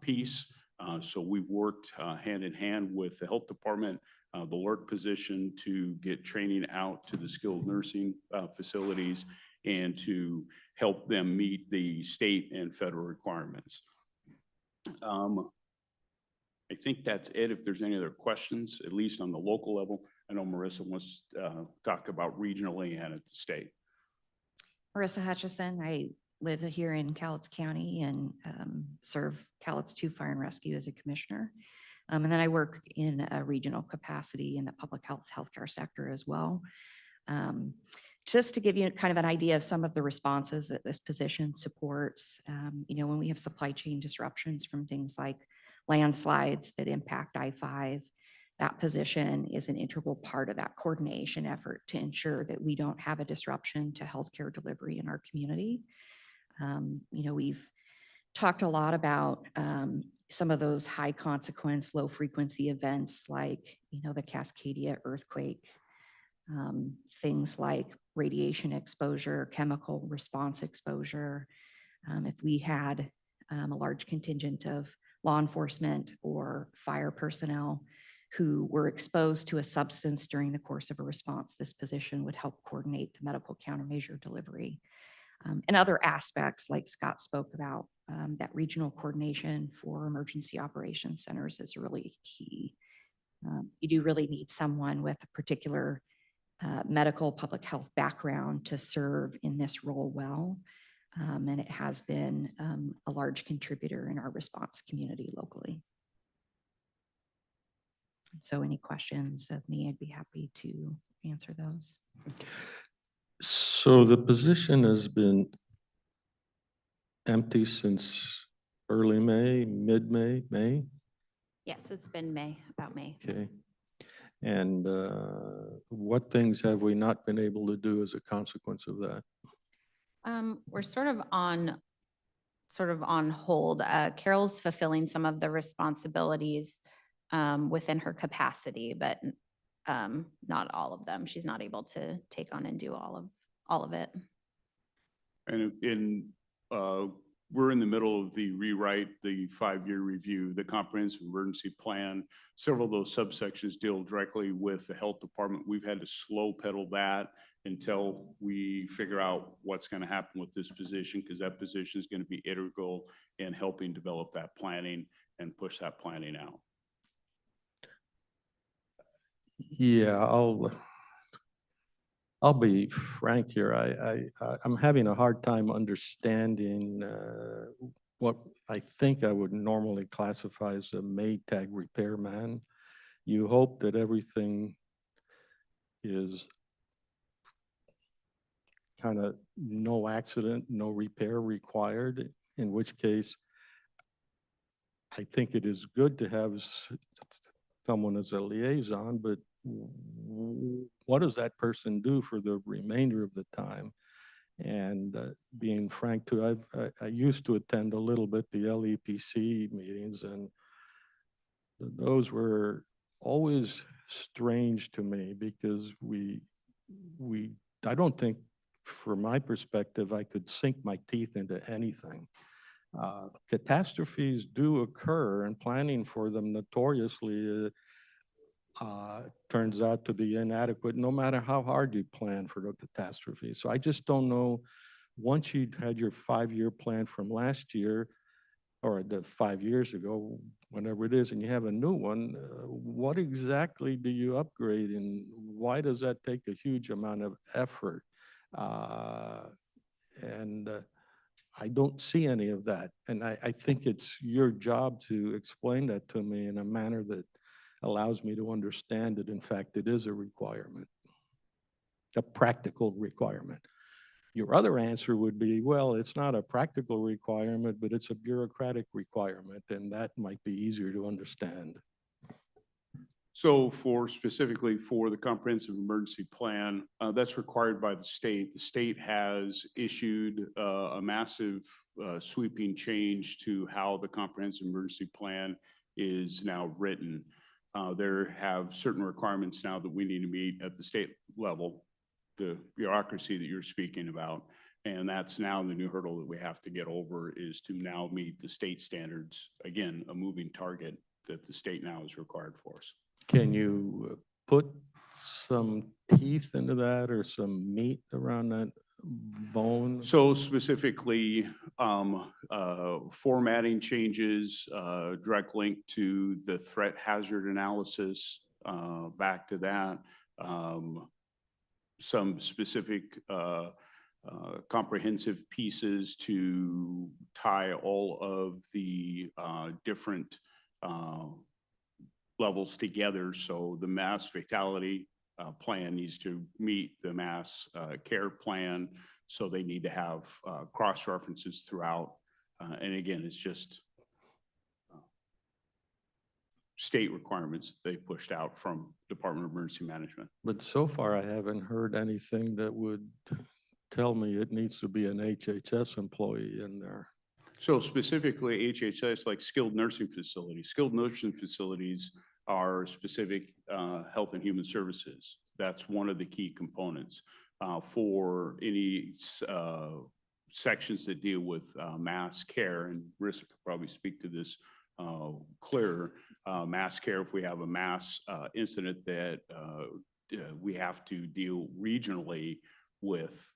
piece. So we've worked hand in hand with the health department, the LERC position to get training out to the skilled nursing facilities and to help them meet the state and federal requirements. I think that's it. If there's any other questions, at least on the local level, I know Marissa wants to talk about regionally and at the state. Marissa Hutchison. I live here in Cowlitz County and serve Cowlitz 2 Fire and Rescue as a commissioner. And then I work in a regional capacity in the public health healthcare sector as well. just to give you kind of an idea of some of the responses that this position supports, when we have supply chain disruptions from things like landslides that impact I-5, that position is an integral part of that coordination effort to ensure that we don't have a disruption to healthcare delivery in our community. We've talked a lot about some of those high consequence, low frequency events like, the Cascadia earthquake, things like radiation exposure, chemical response exposure. If we had a large contingent of law enforcement or fire personnel who were exposed to a substance during the course of a response, this position would help coordinate the medical countermeasure delivery. And other aspects like Scott spoke about, that regional coordination for emergency operations centers is really key. You do really need someone with a particular medical public health background to serve in this role well. And it has been a large contributor in our response community locally. So any questions of me, I'd be happy to answer those. So the position has been empty since early May, mid-May, May? Yes, it's been May, about May. Okay. And what things have we not been able to do as a consequence of that? We're sort of on hold. Carol's fulfilling some of the responsibilities within her capacity, but not all of them. She's not able to take on and do all of it. And we're in the middle of the rewrite, the 5-year review, the comprehensive emergency plan. Several of those subsections deal directly with the health department. We've had to slow pedal that until we figure out what's going to happen with this position, because that position is going to be integral in helping develop that planning and push that planning out. Yeah, I'll be frank here. I'm having a hard time understanding what I think I would normally classify as a Maytag repairman. You hope that everything is kind of no accident, no repair required, in which case I think it is good to have someone as a liaison, but what does that person do for the remainder of the time? And being frank too, I used to attend a little bit the LEPC meetings, and those were always strange to me because I don't think, from my perspective, I could sink my teeth into anything. Catastrophes do occur, and planning for them notoriously turns out to be inadequate, no matter how hard you plan for the catastrophe. So I just don't know, once you had your 5-year plan from last year, or the 5 years ago, whenever it is, and you have a new one, what exactly do you upgrade, and why does that take a huge amount of effort? I don't see any of that. And I think it's your job to explain that to me in a manner that allows me to understand that, in fact, it is a requirement, a practical requirement. Your other answer would be, well, it's not a practical requirement, but it's a bureaucratic requirement, and that might be easier to understand. So specifically for the comprehensive emergency plan, that's required by the state. The state has issued a massive sweeping change to how the comprehensive emergency plan is now written. There have certain requirements now that we need to meet at the state level, the bureaucracy that you're speaking about. And that's now the new hurdle that we have to get over, is to now meet the state standards. Again, a moving target that the state now is required for us. Can you put some teeth into that, or some meat around that bone? So specifically, formatting changes, direct link to the threat hazard analysis, back to that. Some specific comprehensive pieces to tie all of the different levels together. So the mass fatality plan needs to meet the mass care plan. So they need to have cross references throughout. And again, it's just state requirements they pushed out from Department of Emergency Management. But so far, I haven't heard anything that would tell me it needs to be an HHS employee in there. So specifically HHS, like skilled nursing facilities. Skilled nursing facilities are specific health and human services. That's one of the key components for any sections that deal with mass care, and Marissa could probably speak to this clearer. Mass care, if we have a mass incident that we have to deal regionally with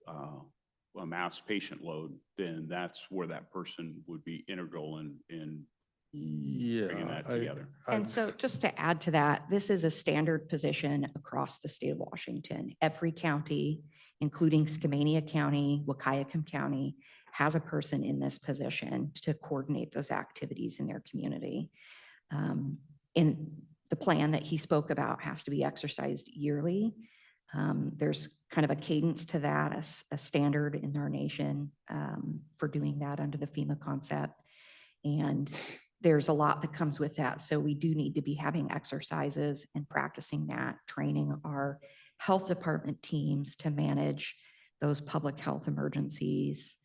a mass patient load, then that's where that person would be integral in bringing that together. And so just to add to that, this is a standard position across the state of Washington. Every county, including Skamania County, Wahkiakum County, has a person in this position to coordinate those activities in their community. In the plan that he spoke about has to be exercised yearly. There's kind of a cadence to that, a standard in our nation for doing that under the FEMA concept. And there's a lot that comes with that. So we do need to be having exercises and practicing that, training our health department teams to manage those public health emergencies,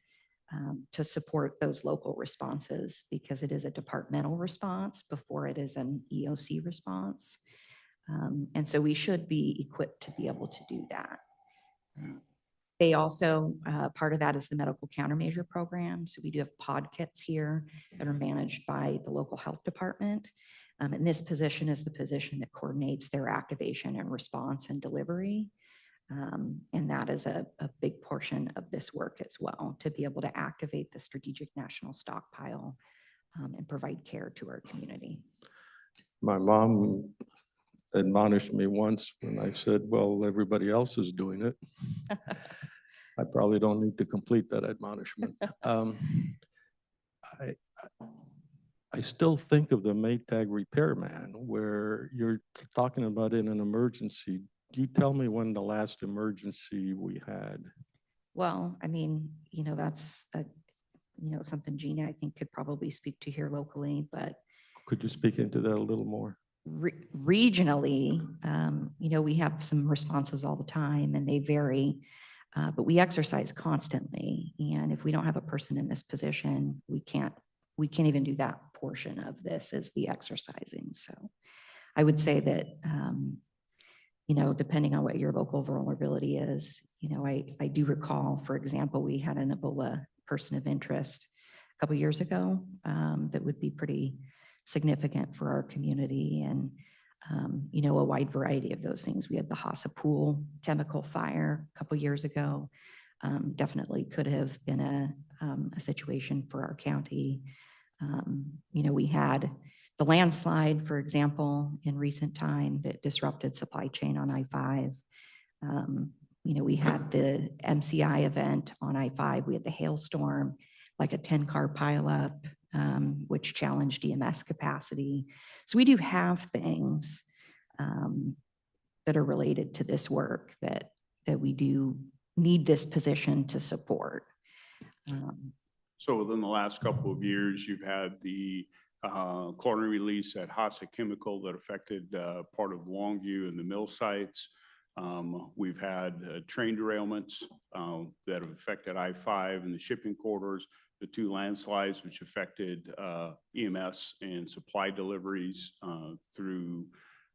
to support those local responses, because it is a departmental response before it is an EOC response. And so we should be equipped to be able to do that. They also, part of that is the medical countermeasure program. So we do have pod kits here that are managed by the local health department. And this position is the position that coordinates their activation and response and delivery. And that is a big portion of this work as well, to be able to activate the strategic national stockpile and provide care to our community. My mom admonished me once when I said, well, everybody else is doing it. I probably don't need to complete that admonishment. I still think of the Maytag repairman, where you're talking about in an emergency. You tell me when the last emergency we had. Well, I mean, that's something Gina, I think, could probably speak to here locally, but Could you speak into that a little more? regionally, we have some responses all the time and they vary, but we exercise constantly. And if we don't have a person in this position, we can't even do that portion of this as the exercising. So I would say that, depending on what your local vulnerability is, I do recall, for example, we had an Ebola person of interest a couple of years ago that would be pretty significant for our community, and a wide variety of those things. We had the Hassa Pool chemical fire a couple of years ago. Definitely could have been a situation for our county. We had the landslide, for example, in recent time that disrupted supply chain on I-5. We had the MCI event on I-5. We had the hailstorm, like a 10-car pileup, which challenged EMS capacity. So we do have things that are related to this work that we do need this position to support. So within the last couple of years, you've had the chlorine release at Hassa Chemical that affected part of Longview and the mill sites. We've had train derailments that have affected I-5 and the shipping corridors, the 2 landslides which affected EMS and supply deliveries through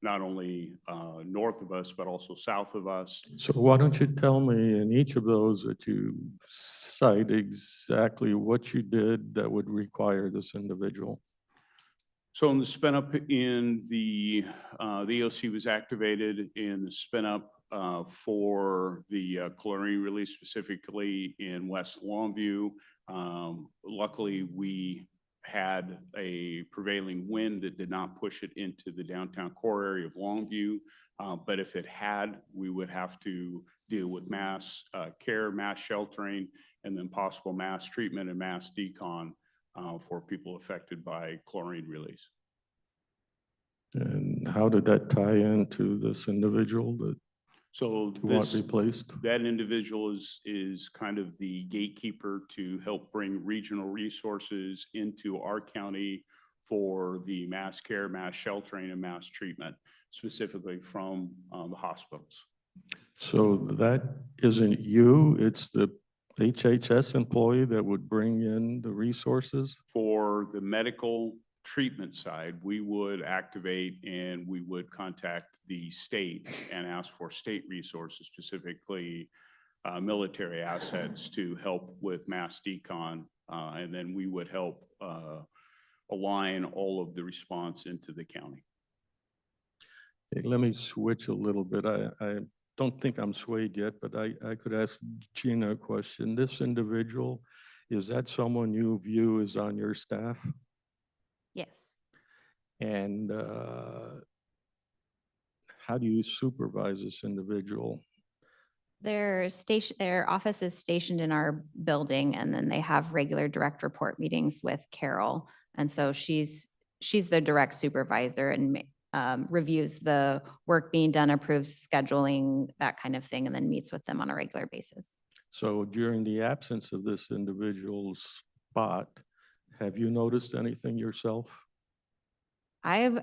not only north of us, but also south of us. So why don't you tell me in each of those that you cite exactly what you did that would require this individual? So in the spin up in the EOC was activated in the spin up for the chlorine release, specifically in West Longview. Luckily, we had a prevailing wind that did not push it into the downtown core area of Longview. But if it had, we would have to deal with mass care, mass sheltering, and then possible mass treatment and mass decon for people affected by chlorine release. And how did that tie into this individual that So you want this, replaced? that individual is kind of the gatekeeper to help bring regional resources into our county for the mass care, mass sheltering, and mass treatment, specifically from the hospitals. So that isn't you, it's the HHS employee that would bring in the resources? For the medical treatment side, we would activate and we would contact the state and ask for state resources, specifically military assets to help with mass decon. And then we would help align all of the response into the county. Okay, let me switch a little bit. I don't think I'm swayed yet, but I could ask Gina a question. This individual, is that someone you view as on your staff? Yes. And how do you supervise this individual? Their office is stationed in our building, and then they have regular direct report meetings with Carol. And so she's the direct supervisor and reviews the work being done, approves scheduling, that kind of thing, and then meets with them on a regular basis. So during the absence of this individual's spot, have you noticed anything yourself? I'm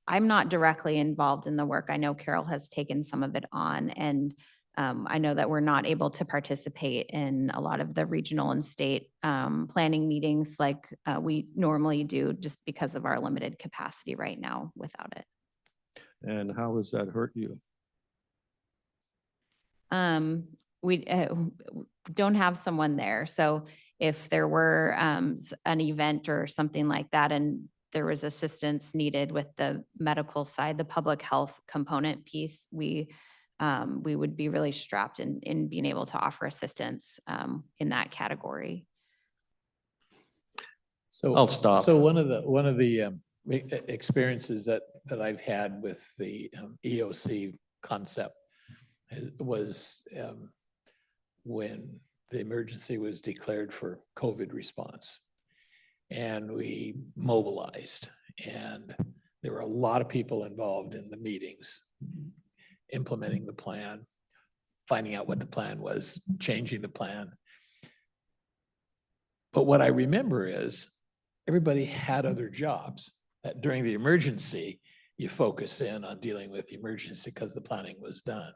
not directly involved in the work. I know Carol has taken some of it on, and I know that we're not able to participate in a lot of the regional and state planning meetings like we normally do, just because of our limited capacity right now without it. And how has that hurt you? We don't have someone there. So if there were an event or something like that, and there was assistance needed with the medical side, the public health component piece, we would be really strapped in being able to offer assistance in that category. So I'll stop. So one of the experiences that I've had with the EOC concept was when the emergency was declared for COVID response. And we mobilized, and there were a lot of people involved in the meetings, implementing the plan, finding out what the plan was, changing the plan. But what I remember is everybody had other jobs. That during the emergency, you focus in on dealing with the emergency because the planning was done.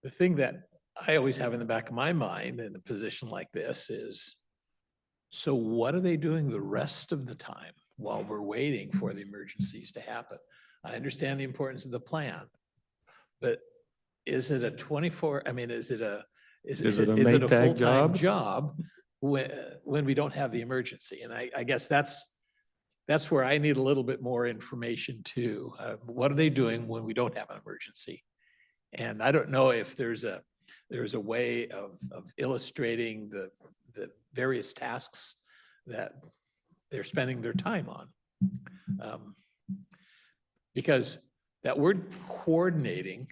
The thing that I always have in the back of my mind in a position like this is, so what are they doing the rest of the time while we're waiting for the emergencies to happen? I understand the importance of the plan, but is it a 24, I mean, is it a Maytag full-time job? job when we don't have the emergency? And I guess that's where I need a little bit more information too. What are they doing when we don't have an emergency? And I don't know if there's a way of illustrating the various tasks that they're spending their time on. Because that word coordinating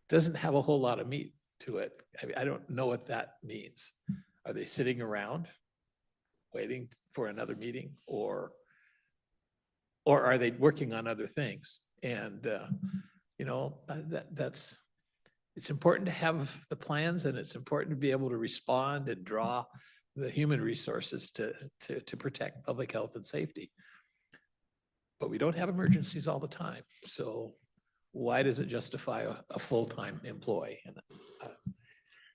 doesn't have a whole lot of meat to it. I don't know what that means. Are they sitting around waiting for another meeting, or are they working on other things? And it's important to have the plans, and it's important to be able to respond and draw the human resources to protect public health and safety. But we don't have emergencies all the time. So why does it justify a full-time employee?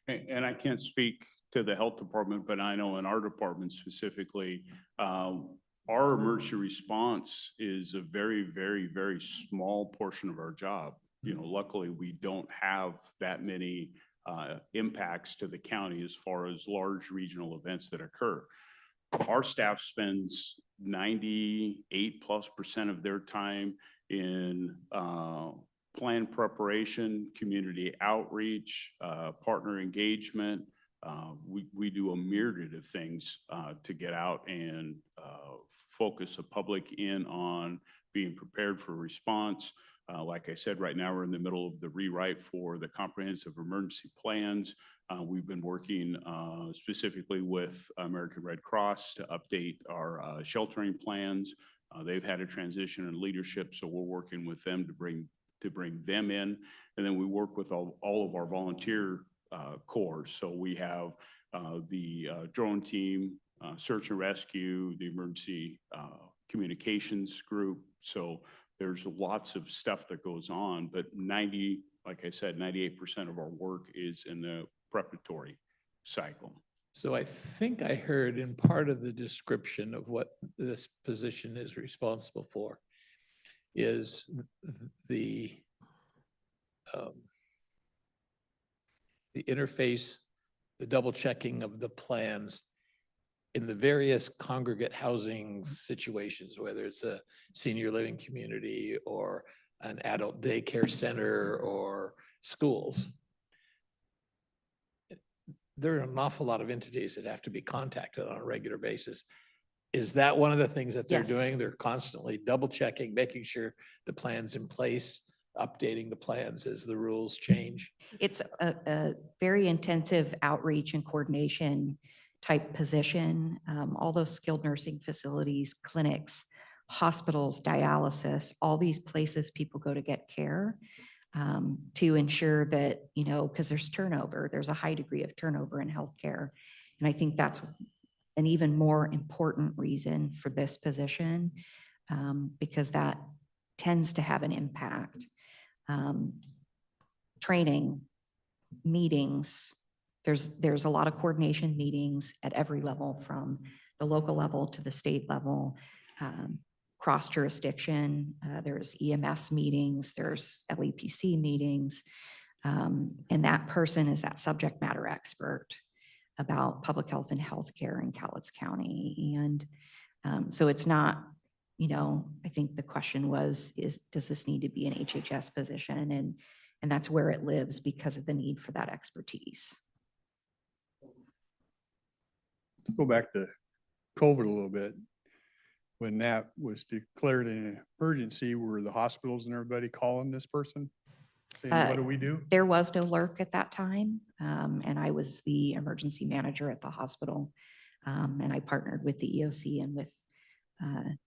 And I can't speak to the health department, but I know in our department specifically, our emergency response is a very, very, very small portion of our job. You know, luckily we don't have that many impacts to the county as far as large regional events that occur. Our staff spends 98+% of their time in plan preparation, community outreach, partner engagement. We do a myriad of things to get out and focus the public in on being prepared for response. Like I said, right now we're in the middle of the rewrite for the comprehensive emergency plans. We've been working specifically with American Red Cross to update our sheltering plans. They've had a transition in leadership, so we're working with them to bring to bring them in. And then we work with all of our volunteer corps. So we have the drone team, search and rescue, the emergency communications group. So there's lots of stuff that goes on, but like I said, 98% of our work is in the preparatory cycle. So I think I heard in part of the description of what this position is responsible for is the interface, the double checking of the plans in the various congregate housing situations, whether it's a senior living community or an adult daycare center or schools. There are an awful lot of entities that have to be contacted on a regular basis. Is that one of the things that they're Yes. doing? They're constantly double checking, making sure the plan's in place, updating the plans as the rules change. It's a very intensive outreach and coordination type position. All those skilled nursing facilities, clinics, hospitals, dialysis, all these places people go to get care, to ensure that, because there's turnover, there's a high degree of turnover in healthcare. And I think that's an even more important reason for this position, because that tends to have an impact. Training, meetings, there's a lot of coordination meetings at every level, from the local level to the state level, cross jurisdiction. There's EMS meetings, there's LEPC meetings, and that person is that subject matter expert about public health and healthcare in Cowlitz County. And so it's not, I think the question was, does this need to be an HHS position? And that's where it lives because of the need for that expertise. Let's go back to COVID a little bit. When that was declared an emergency, were the hospitals and everybody calling this person? Saying, what do we do? There was no LRC at that time, and I was the emergency manager at the hospital. And I partnered with the EOC and with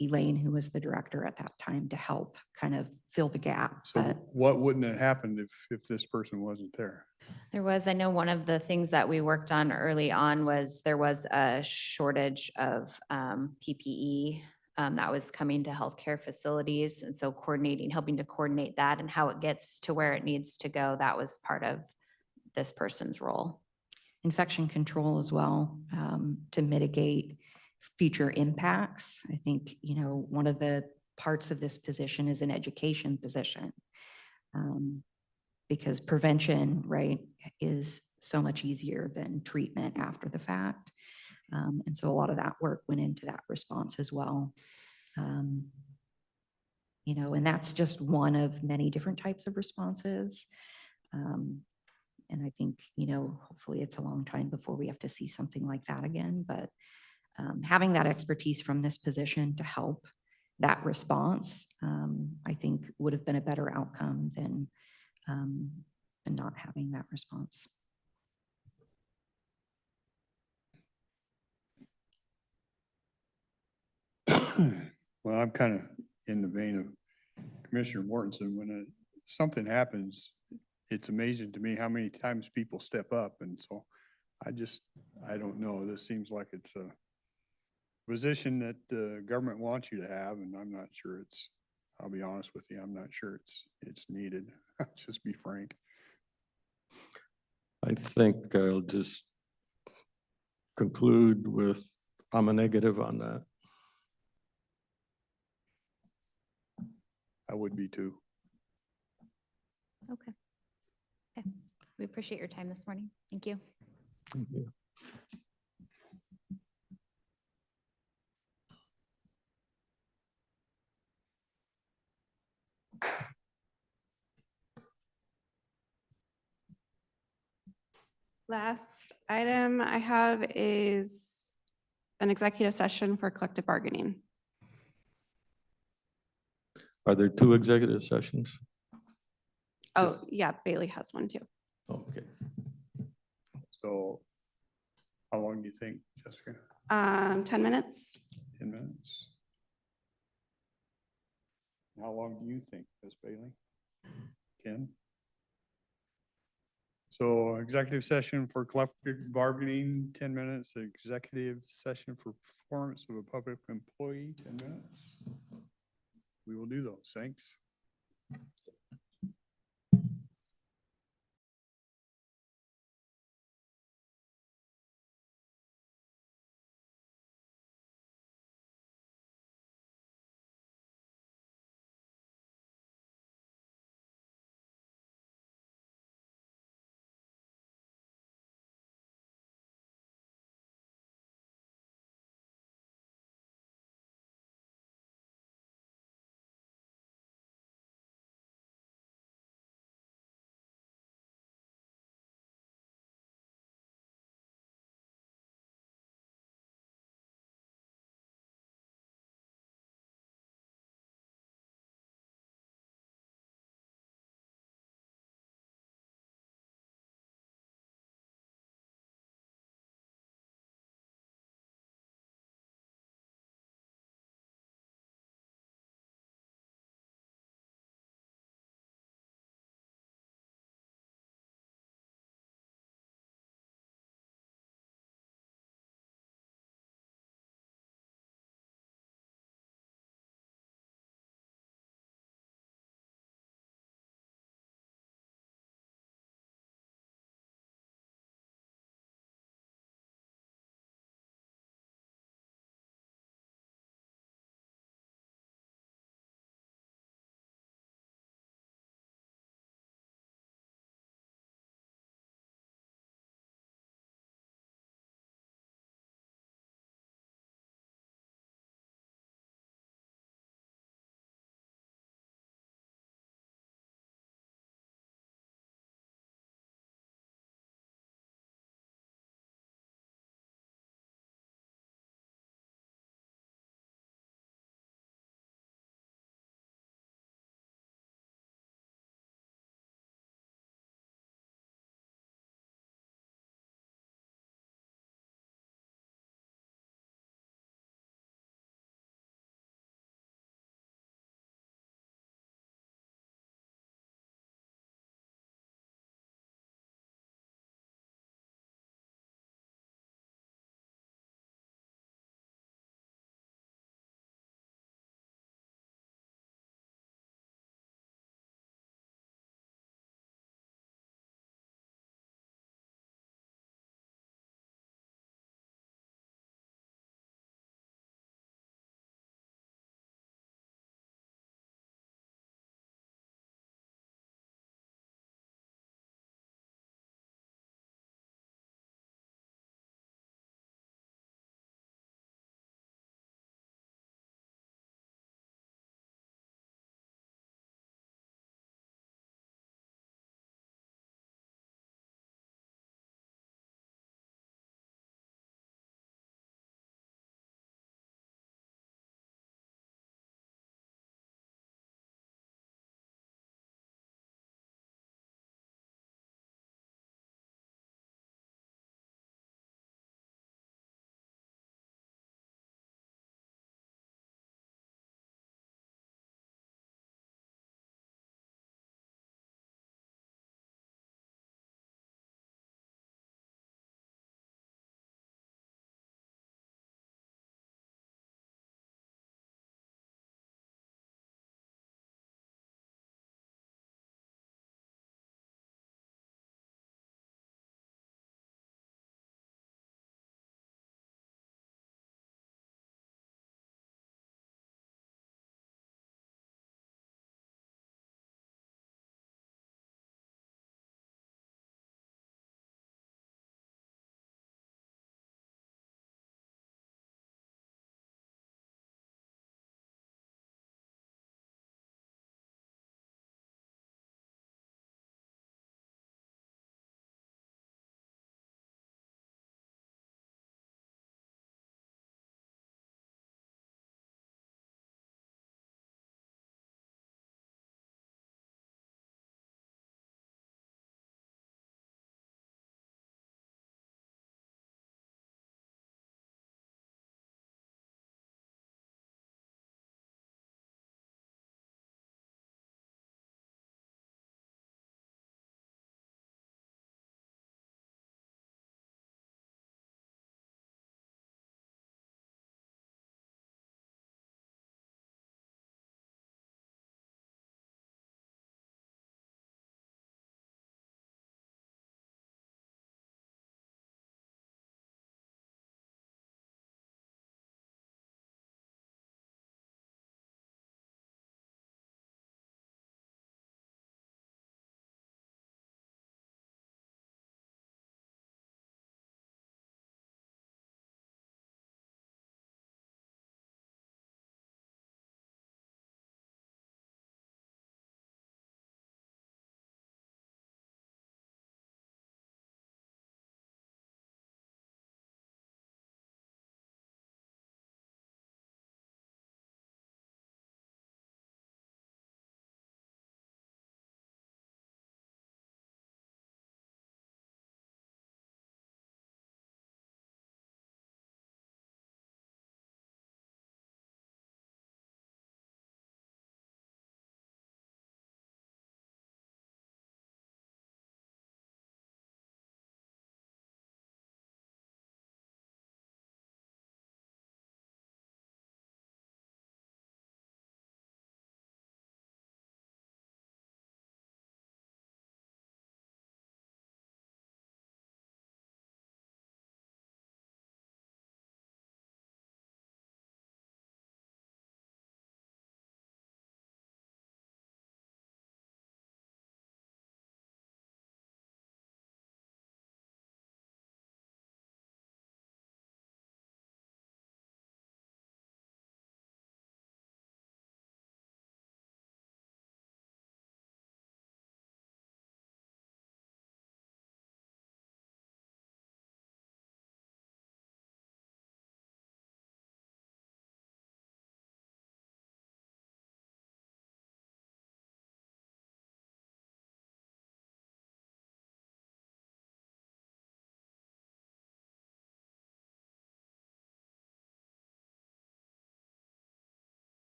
Elaine, who was the director at that time, to help kind of fill the gap. So But what wouldn't have happened if this person wasn't there? There was, I know one of the things that we worked on early on was there was a shortage of PPE that was coming to healthcare facilities. And so helping to coordinate that and how it gets to where it needs to go, that was part of this person's role. infection control as well, to mitigate future impacts. I think, one of the parts of this position is an education position. Because prevention, right, is so much easier than treatment after the fact. And so a lot of that work went into that response as well. And that's just one of many different types of responses. And I think, hopefully it's a long time before we have to see something like that again, but having that expertise from this position to help that response, I think would have been a better outcome than not having that response. Well, I'm kind of in the vein of Commissioner Mortensen. When something happens, it's amazing to me how many times people step up. And so I don't know. This seems like it's a position that the government wants you to have. And I'm not sure I'll be honest with you, I'm not sure it's needed. Just be frank. I think I'll just conclude with, I'm a negative on that. I would be too. Okay. Okay. We appreciate your time this morning. Thank you. Thank you. Last item I have is an executive session for collective bargaining. Are there 2 executive sessions? Oh, yeah, Bailey has one too. Okay. So how long do you think, Jessica? 10 minutes. 10 minutes? How long do you think, Ms. Bailey? Ken? So executive session for collective bargaining, 10 minutes, executive session for performance of a public employee, 10 minutes. We will do those. Thanks.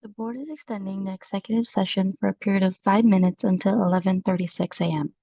The board is extending the executive session for a period of 5 minutes until 11:36 a.m.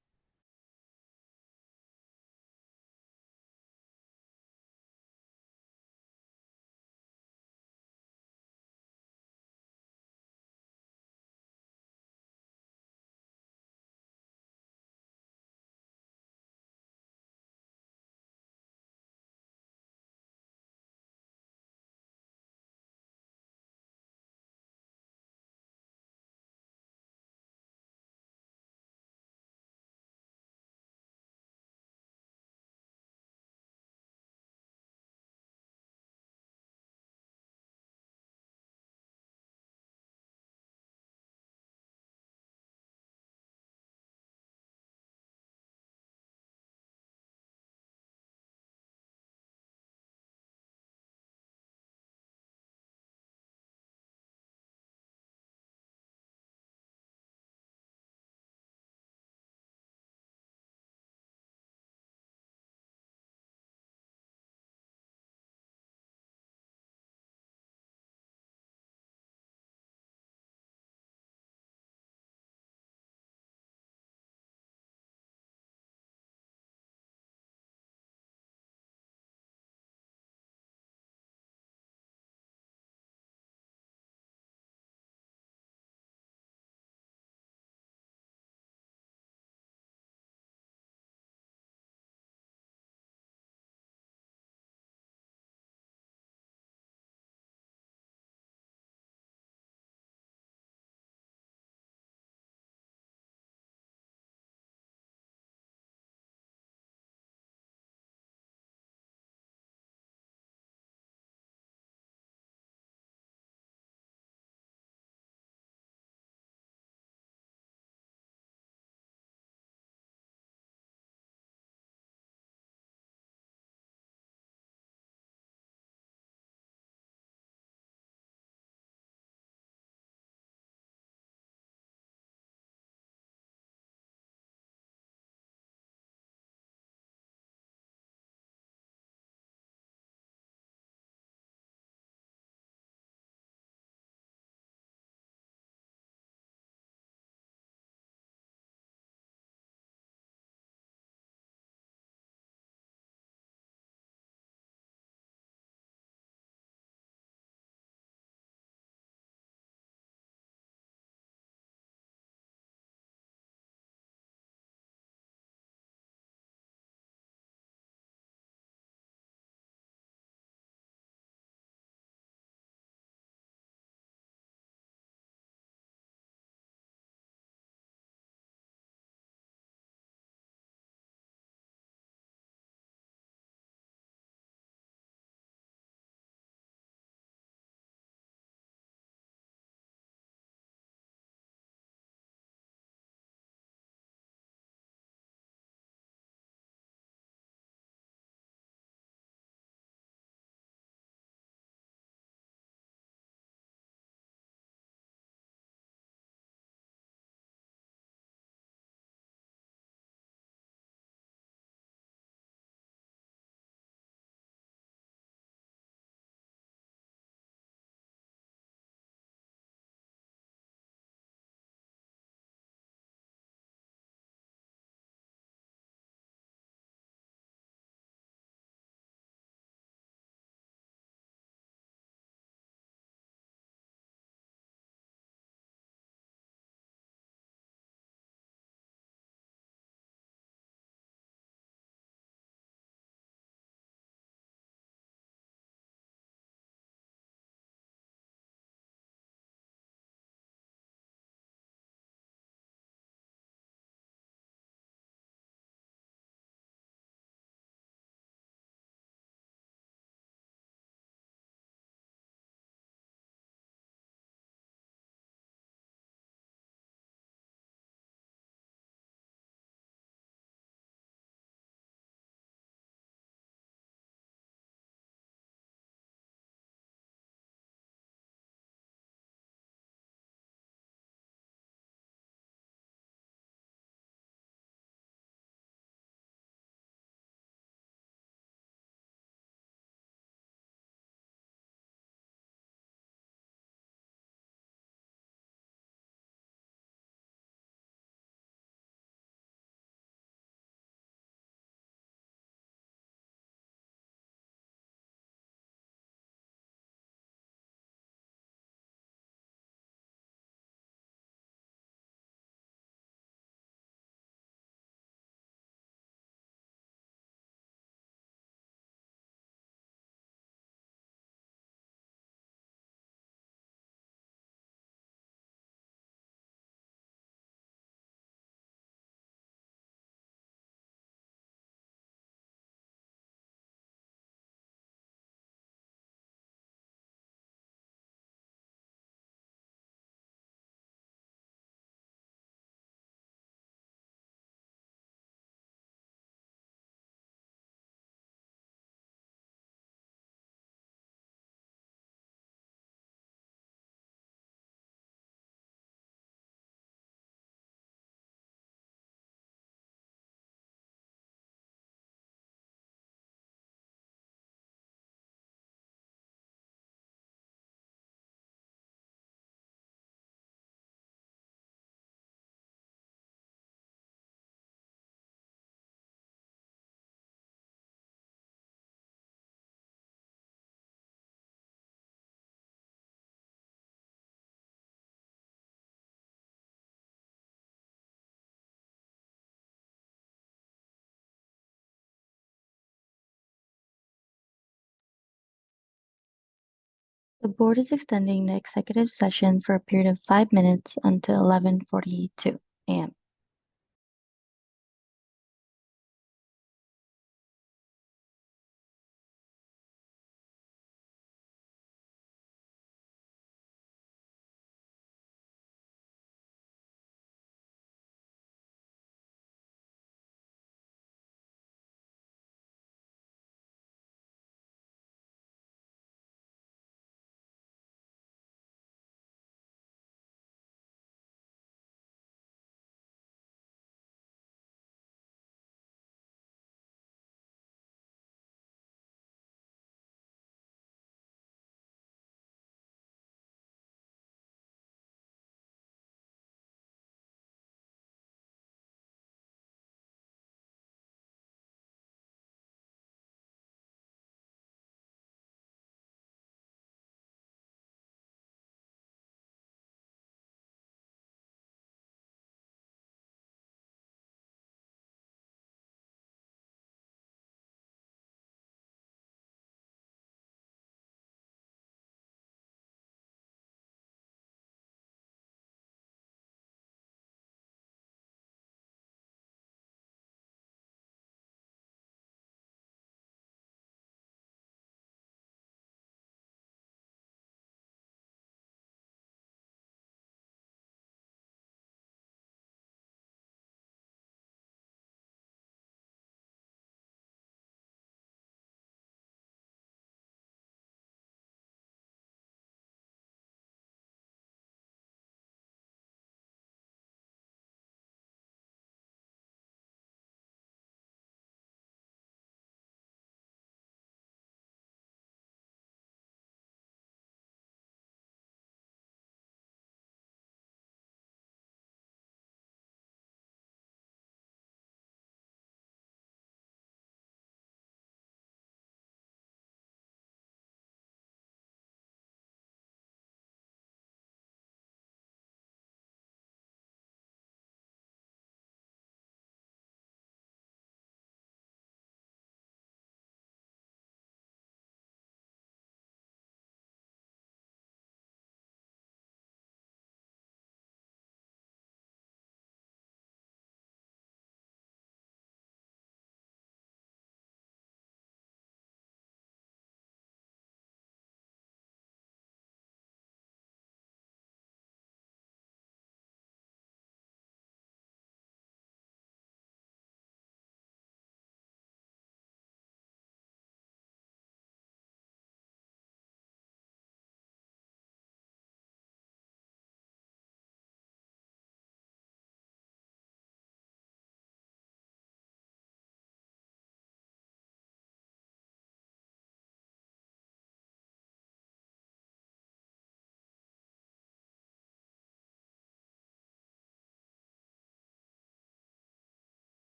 The board is extending the executive session for a period of 5 minutes until 11:42 a.m.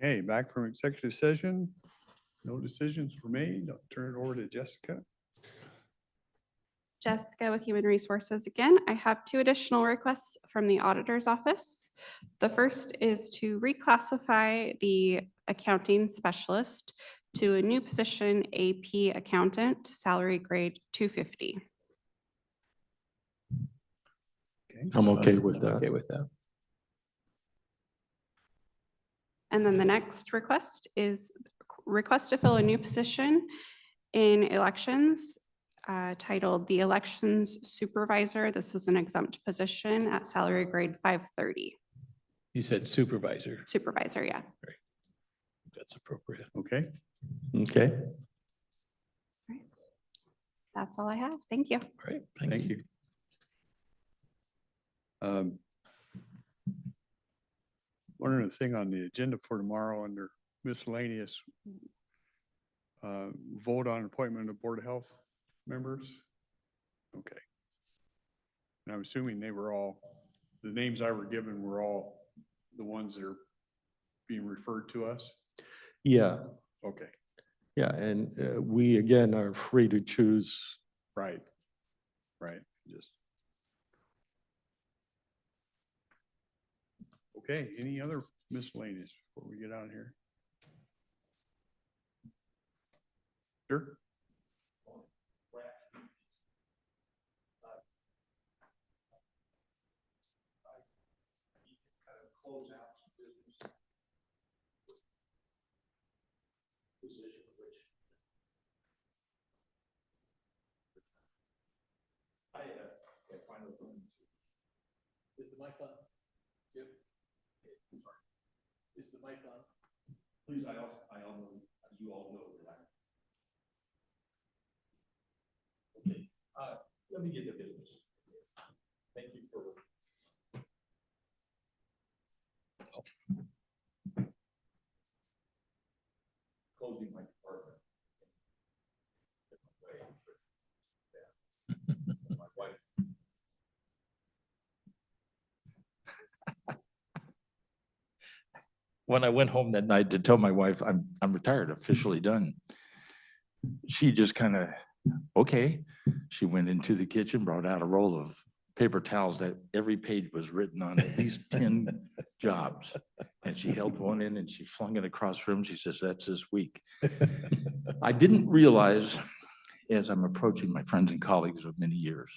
Okay, back from executive session. No decisions were made. I'll turn it over to Jessica. Jessica with Human Resources again. I have two additional requests from the auditor's office. The first is to reclassify the accounting specialist to a new position, AP accountant, salary grade 250. I'm okay with I'm that. Okay with that. And then the next request is request to fill a new position in elections titled the Elections Supervisor. This is an exempt position at salary grade 530. You said supervisor. Supervisor, yeah. That's appropriate. Okay, Okay. That's all I have. Thank you. Great. thank you. One other thing on the agenda for tomorrow under miscellaneous, vote on appointment of Board of Health members. Okay. And I'm assuming they were all, the names I were given were all the ones that are being referred to us. Yeah, Okay, yeah, and we again are free to choose. right, right, just. Okay, any other miscellaneous before we get out of here? Sure. Is the mic on? Jim? Is the mic on? Please, I all know, you all know that okay, let me get to business. Thank you for. Closing my department. My wife. When I went home that night to tell my wife I'm retired, officially done, she just kind of, okay. She went into the kitchen, brought out a roll of paper towels that every page was written on at least 10 jobs. And she held one in and she flung it across the room. She says, that's this week. I didn't realize, as I'm approaching my friends and colleagues of many years,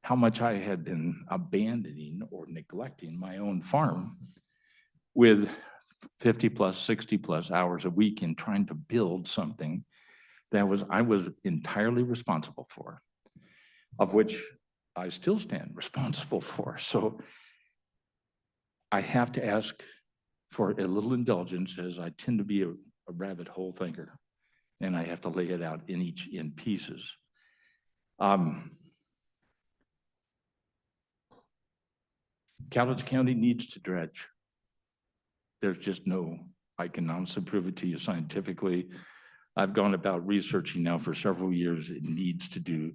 how much I had been abandoning or neglecting my own farm with 50 plus, 60 plus hours a week in trying to build something that I was entirely responsible for, of which I still stand responsible for. So I have to ask for a little indulgence, as I tend to be a rabbit hole thinker, and I have to lay it out in pieces. Cowlitz County needs to dredge. There's just no, I can honestly prove it to you scientifically. I've gone about researching now for several years. It needs to do.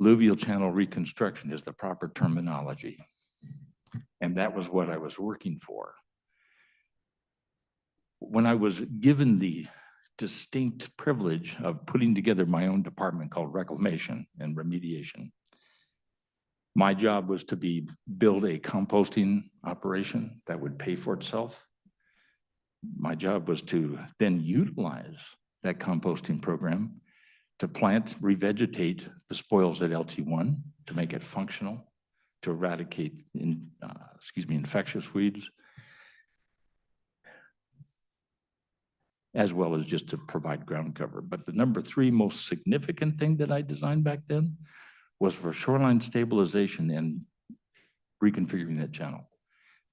Alluvial channel reconstruction is the proper terminology. And that was what I was working for. When I was given the distinct privilege of putting together my own department called reclamation and remediation, my job was to build a composting operation that would pay for itself. My job was to then utilize that composting program to plant, revegetate the spoils at LT1 to make it functional, to eradicate infectious weeds, as well as just to provide ground cover. But the number 3 most significant thing that I designed back then was for shoreline stabilization and reconfiguring that channel.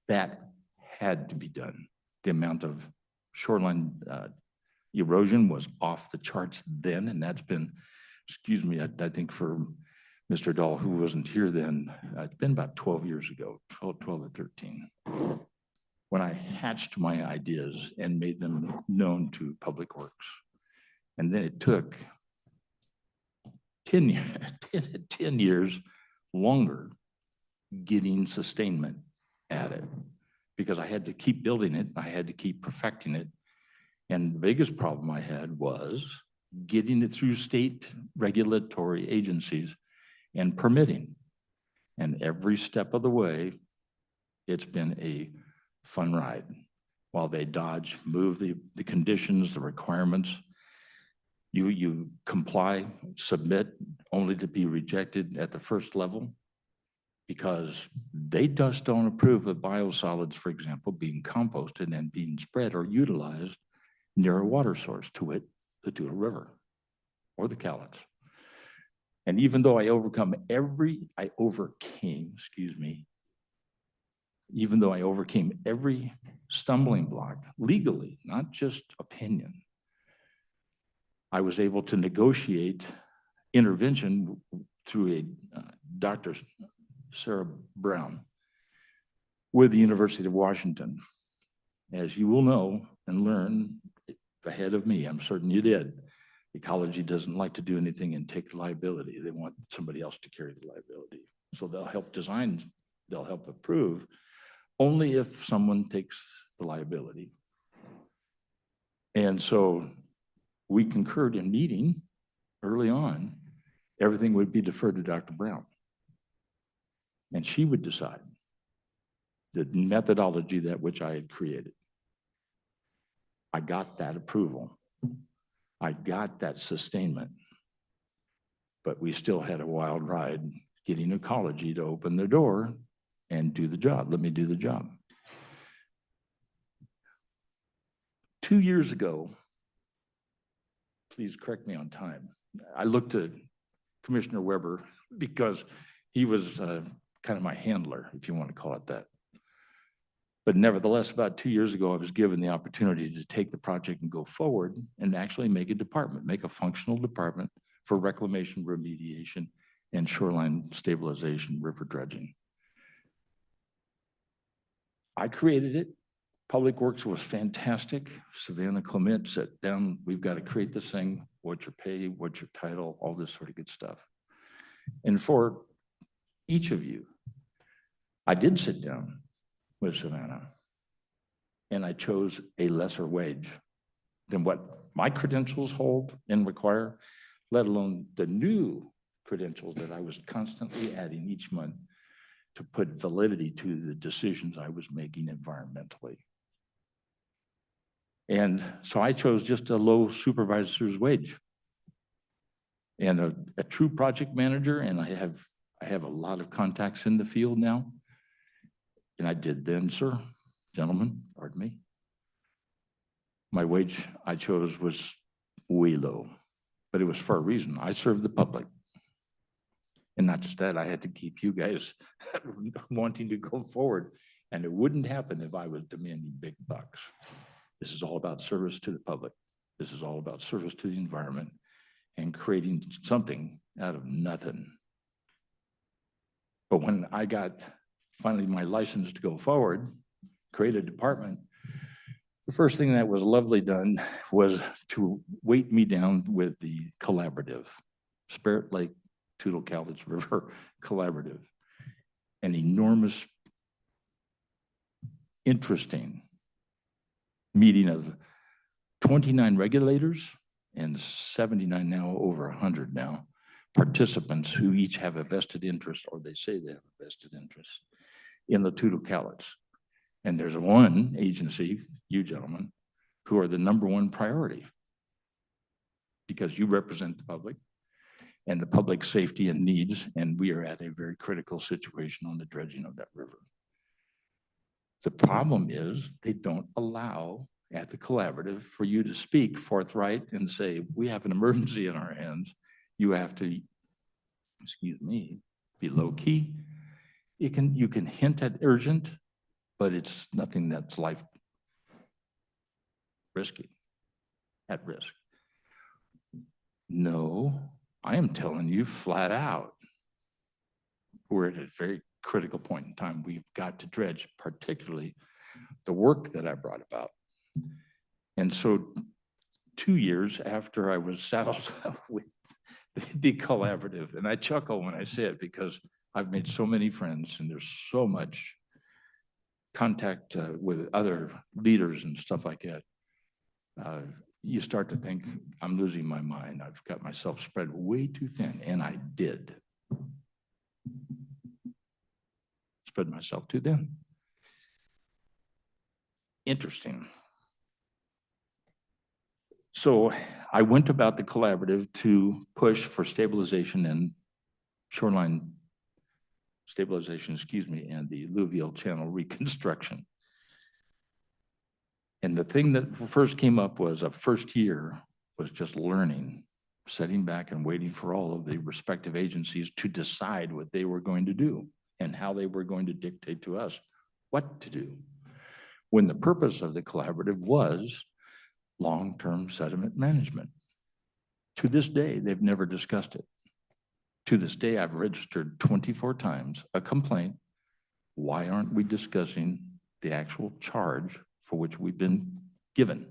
That had to be done. The amount of shoreline erosion was off the charts then, and that's been, I think for Mr. Dahl, who wasn't here then, it's been about 12 years ago, 12 or 13, when I hatched my ideas and made them known to Public Works. And then it took 10 years longer getting sustainment at it. because I had to keep building it. I had to keep perfecting it. And the biggest problem I had was getting it through state regulatory agencies and permitting. And every step of the way, it's been a fun ride while they dodge, move the conditions, the requirements. You comply, submit, only to be rejected at the first level because they just don't approve of biosolids, for example, being composted and being spread or utilized near a water source, to it, the Toutle River or the Cowlitz. And even though I overcame, even though I overcame every stumbling block legally, not just opinion, I was able to negotiate intervention through a Dr. Sarah Brown with the University of Washington. As you will know and learn ahead of me, I'm certain you did, ecology doesn't like to do anything and take the liability. They want somebody else to carry the liability. So they'll help design, they'll help approve, only if someone takes the liability. And so we concurred in meeting early on, everything would be deferred to Dr. Brown. And she would decide the methodology that which I had created. I got that approval. I got that sustainment. But we still had a wild ride getting ecology to open the door and do the job. Let me do the job. 2 years ago, please correct me on time, I looked at Commissioner Weber because he was kind of my handler, if you want to call it that. But nevertheless, about 2 years ago, I was given the opportunity to take the project and go forward and actually make a department, make a functional department for reclamation, remediation, and shoreline stabilization, river dredging. I created it. Public Works was fantastic. Savannah Clement sat down, we've got to create this thing, what's your pay, what's your title, all this sort of good stuff. And for each of you, I did sit down with Savannah and I chose a lesser wage than what my credentials hold and require, let alone the new credentials that I was constantly adding each month to put validity to the decisions I was making environmentally. And so I chose just a low supervisor's wage and a true project manager. And I have a lot of contacts in the field now. And I did then, sir, gentlemen, pardon me. My wage I chose was way low, but it was for a reason. I served the public. And not just that, I had to keep you guys wanting to go forward. And it wouldn't happen if I was demanding big bucks. This is all about service to the public. This is all about service to the environment and creating something out of nothing. But when I got finally my license to go forward, create a department, the first thing that was lovely done was to weight me down with the collaborative, Spirit Lake Toutle Cowlitz River Collaborative, an enormous, interesting meeting of 29 regulators and 79 now, over 100 now, participants who each have a vested interest, or they say they have a vested interest in the Toutle Cowlitz. And there's one agency, you gentlemen, who are the #1 priority because you represent the public and the public safety and needs, and we are at a very critical situation on the dredging of that river. The problem is they don't allow at the collaborative for you to speak forthright and say, we have an emergency in our hands. You have to, excuse me, be low key. You can hint at urgent, but it's nothing that's life risky, at risk. No, I am telling you flat out, we're at a very critical point in time. We've got to dredge, particularly the work that I brought about. And so 2 years after I was saddled with the collaborative, and I chuckle when I say it because I've made so many friends and there's so much contact with other leaders and stuff like that, you start to think, I'm losing my mind. I've got myself spread way too thin, and I did. Spread myself too thin. Interesting. So I went about the collaborative to push for stabilization and shoreline stabilization, excuse me, and the alluvial channel reconstruction. And the thing that first came up was a first year was just learning, sitting back and waiting for all of the respective agencies to decide what they were going to do and how they were going to dictate to us what to do. When the purpose of the collaborative was long-term sediment management. To this day, they've never discussed it. To this day, I've registered 24 times a complaint. Why aren't we discussing the actual charge for which we've been given?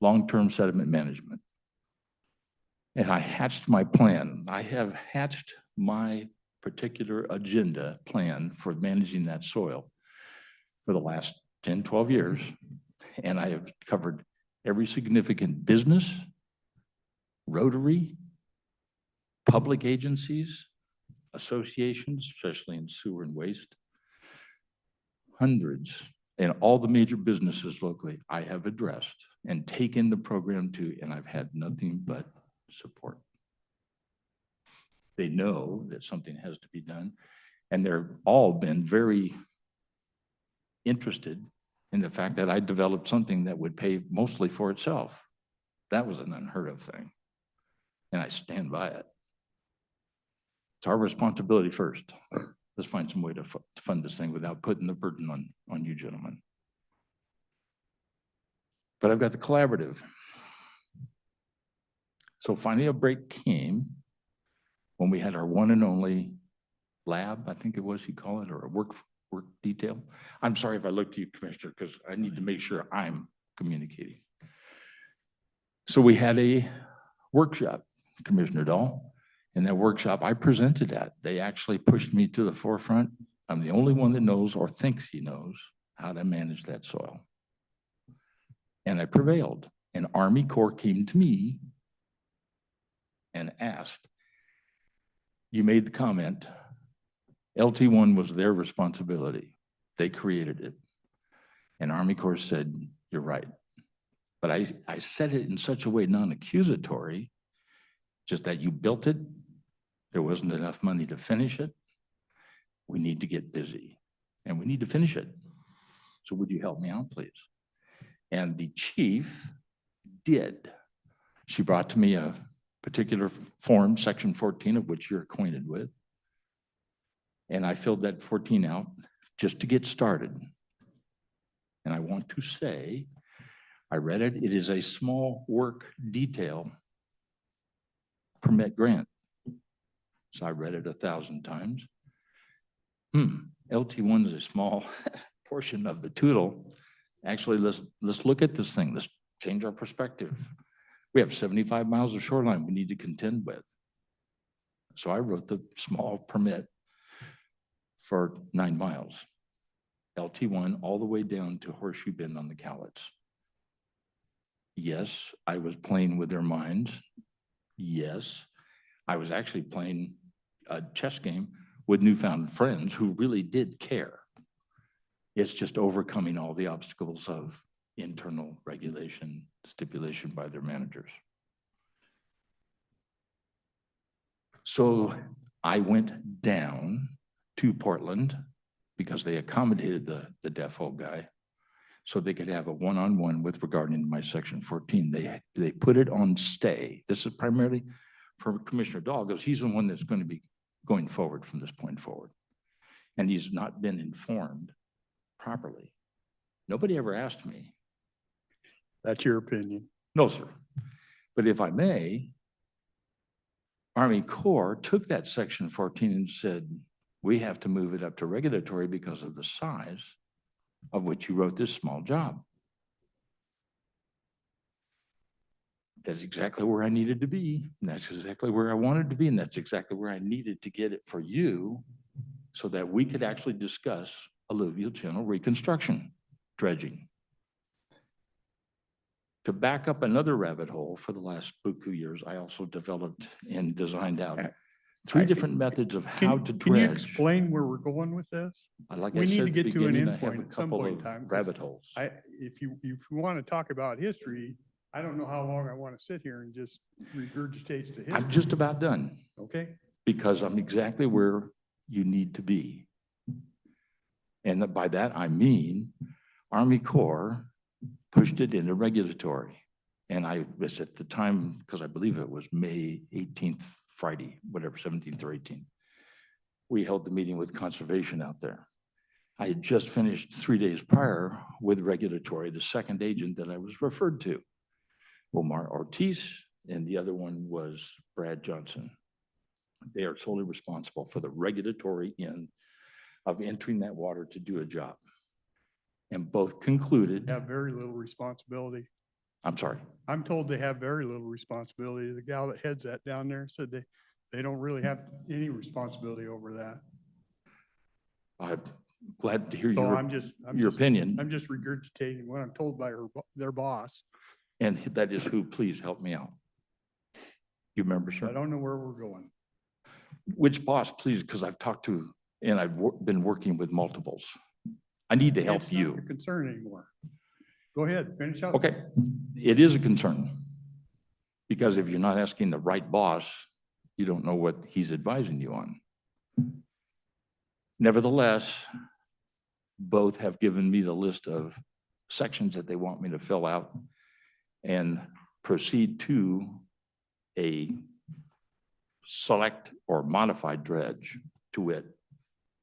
Long-term sediment management. And I hatched my plan. I have hatched my particular agenda plan for managing that soil for the last 10, 12 years. And I have covered every significant business, Rotary, public agencies, associations, especially in sewer and waste, hundreds, and all the major businesses locally I have addressed and taken the program to, and I've had nothing but support. They know that something has to be done, and they're all been very interested in the fact that I developed something that would pay mostly for itself. That was an unheard of thing, and I stand by it. It's our responsibility first. Let's find some way to fund this thing without putting the burden on you gentlemen. But I've got the collaborative. So finally a break came when we had our one and only lab, I think it was you call it, or a work detail. I'm sorry if I looked to you, Commissioner, because I need to make sure I'm communicating. So we had a workshop, Commissioner Dahl. In that workshop, I presented that. They actually pushed me to the forefront. I'm the only one that knows or thinks he knows how to manage that soil. And I prevailed. And Army Corps came to me and asked, you made the comment, LT1 was their responsibility. They created it. And Army Corps said, you're right. But I said it in such a way, non-accusatory, just that you built it. There wasn't enough money to finish it. We need to get busy and we need to finish it. So would you help me out, please? And the chief did. She brought to me a particular form, section 14, of which you're acquainted with. And I filled that 14 out just to get started. And I want to say, I read it. It is a small work detail permit grant. So I read it 1,000 times. LT1 is a small portion of the total. Actually, let's look at this thing. Let's change our perspective. We have 75 miles of shoreline we need to contend with. So I wrote the small permit for 9 miles. LT1 all the way down to Horseshoe Bend on the Cowlitz. Yes, I was playing with their minds. Yes, I was actually playing a chess game with newfound friends who really did care. It's just overcoming all the obstacles of internal regulation, stipulation by their managers. So I went down to Portland because they accommodated the deaf old guy so they could have a one-on-one with regarding my section 14. They put it on stay. This is primarily for Commissioner Dahl because he's the one that's going to be going forward from this point forward. And he's not been informed properly. Nobody ever asked me. That's your opinion. No, sir. But if I may, Army Corps took that section 14 and said, we have to move it up to regulatory because of the size of which you wrote this small job. That's exactly where I needed to be. And that's exactly where I wanted to be. And that's exactly where I needed to get it for you so that we could actually discuss alluvial channel reconstruction, dredging. To back up another rabbit hole for the last buku years, I also developed and designed out three different methods of how to Can you dredge. explain where we're going with this? Like We I need said to at the get to an beginning, I have a endpoint at some couple point in of time. 'Cause rabbit holes. if you want to talk about history, I don't know how long I want to sit here and just regurgitate the I'm history. just about done Okay, because I'm exactly where you need to be. And by that, I mean Army Corps pushed it into regulatory. And I was at the time, because I believe it was May 18th, Friday, whatever, 17th or 18th. We held the meeting with conservation out there. I had just finished 3 days prior with regulatory, the second agent that I was referred to, Omar Ortiz, and the other one was Brad Johnson. They are solely responsible for the regulatory end of entering that water to do a job. And both concluded, have very little responsibility. I'm sorry, I'm told they have very little responsibility. The gal that heads that down there said they don't really have any responsibility over that. I'm glad to hear So your opinion. I'm just regurgitating what I'm told by their boss. And that is who, please help me out. You remember, I sir? don't know where we're going. Which boss, please, because I've talked to, and I've been working with multiples. I need to help It's not you. your concern anymore. Go ahead, finish up. Okay, it is a concern. Because if you're not asking the right boss, you don't know what he's advising you on. Nevertheless, both have given me the list of sections that they want me to fill out and proceed to a select or modified dredge, to wit,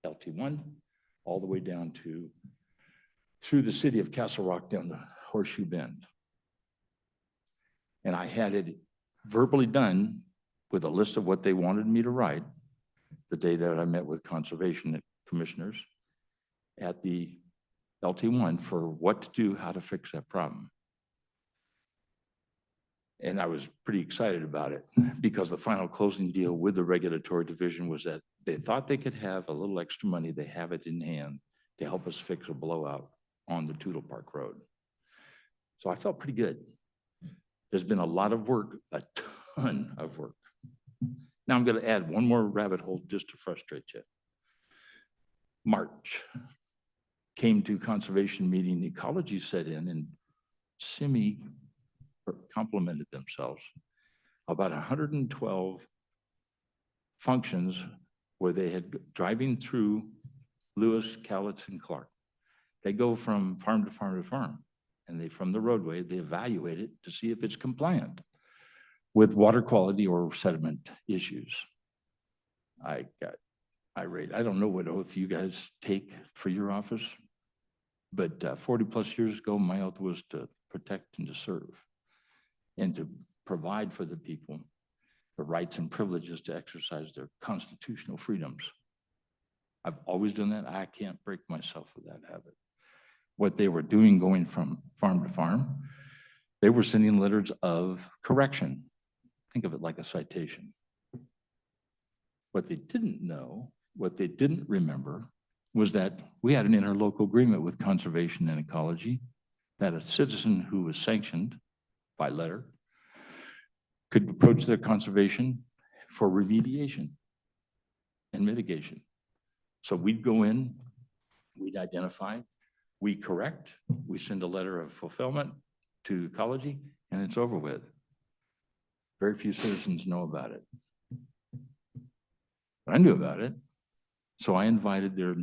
LT1, all the way down to, through the city of Castle Rock down to Horseshoe Bend. And I had it verbally done with a list of what they wanted me to write the day that I met with conservation commissioners at the LT1 for what to do, how to fix that problem. And I was pretty excited about it because the final closing deal with the regulatory division was that they thought they could have a little extra money. They have it in hand to help us fix a blowout on the Tootle Park Road. So I felt pretty good. There's been a lot of work, a ton of work. Now I'm going to add one more rabbit hole just to frustrate you. March came to conservation meeting, the ecology set in and semi complimented themselves about 112 functions where they had driving through Lewis, Cowlitz, and Clark. They go from farm to farm to farm, and they, from the roadway, they evaluate it to see if it's compliant with water quality or sediment issues. I got irate. I don't know what oath you guys take for your office, but 40 plus years ago, my oath was to protect and to serve and to provide for the people the rights and privileges to exercise their constitutional freedoms. I've always done that. I can't break myself of that habit. What they were doing going from farm to farm, they were sending letters of correction. Think of it like a citation. What they didn't know, what they didn't remember, was that we had an interlocal agreement with conservation and ecology that a citizen who was sanctioned by letter could approach their conservation for remediation and mitigation. So we'd go in, we'd identify, we correct, we send a letter of fulfillment to ecology, and it's over with. Very few citizens know about it. But I knew about it. So I invited their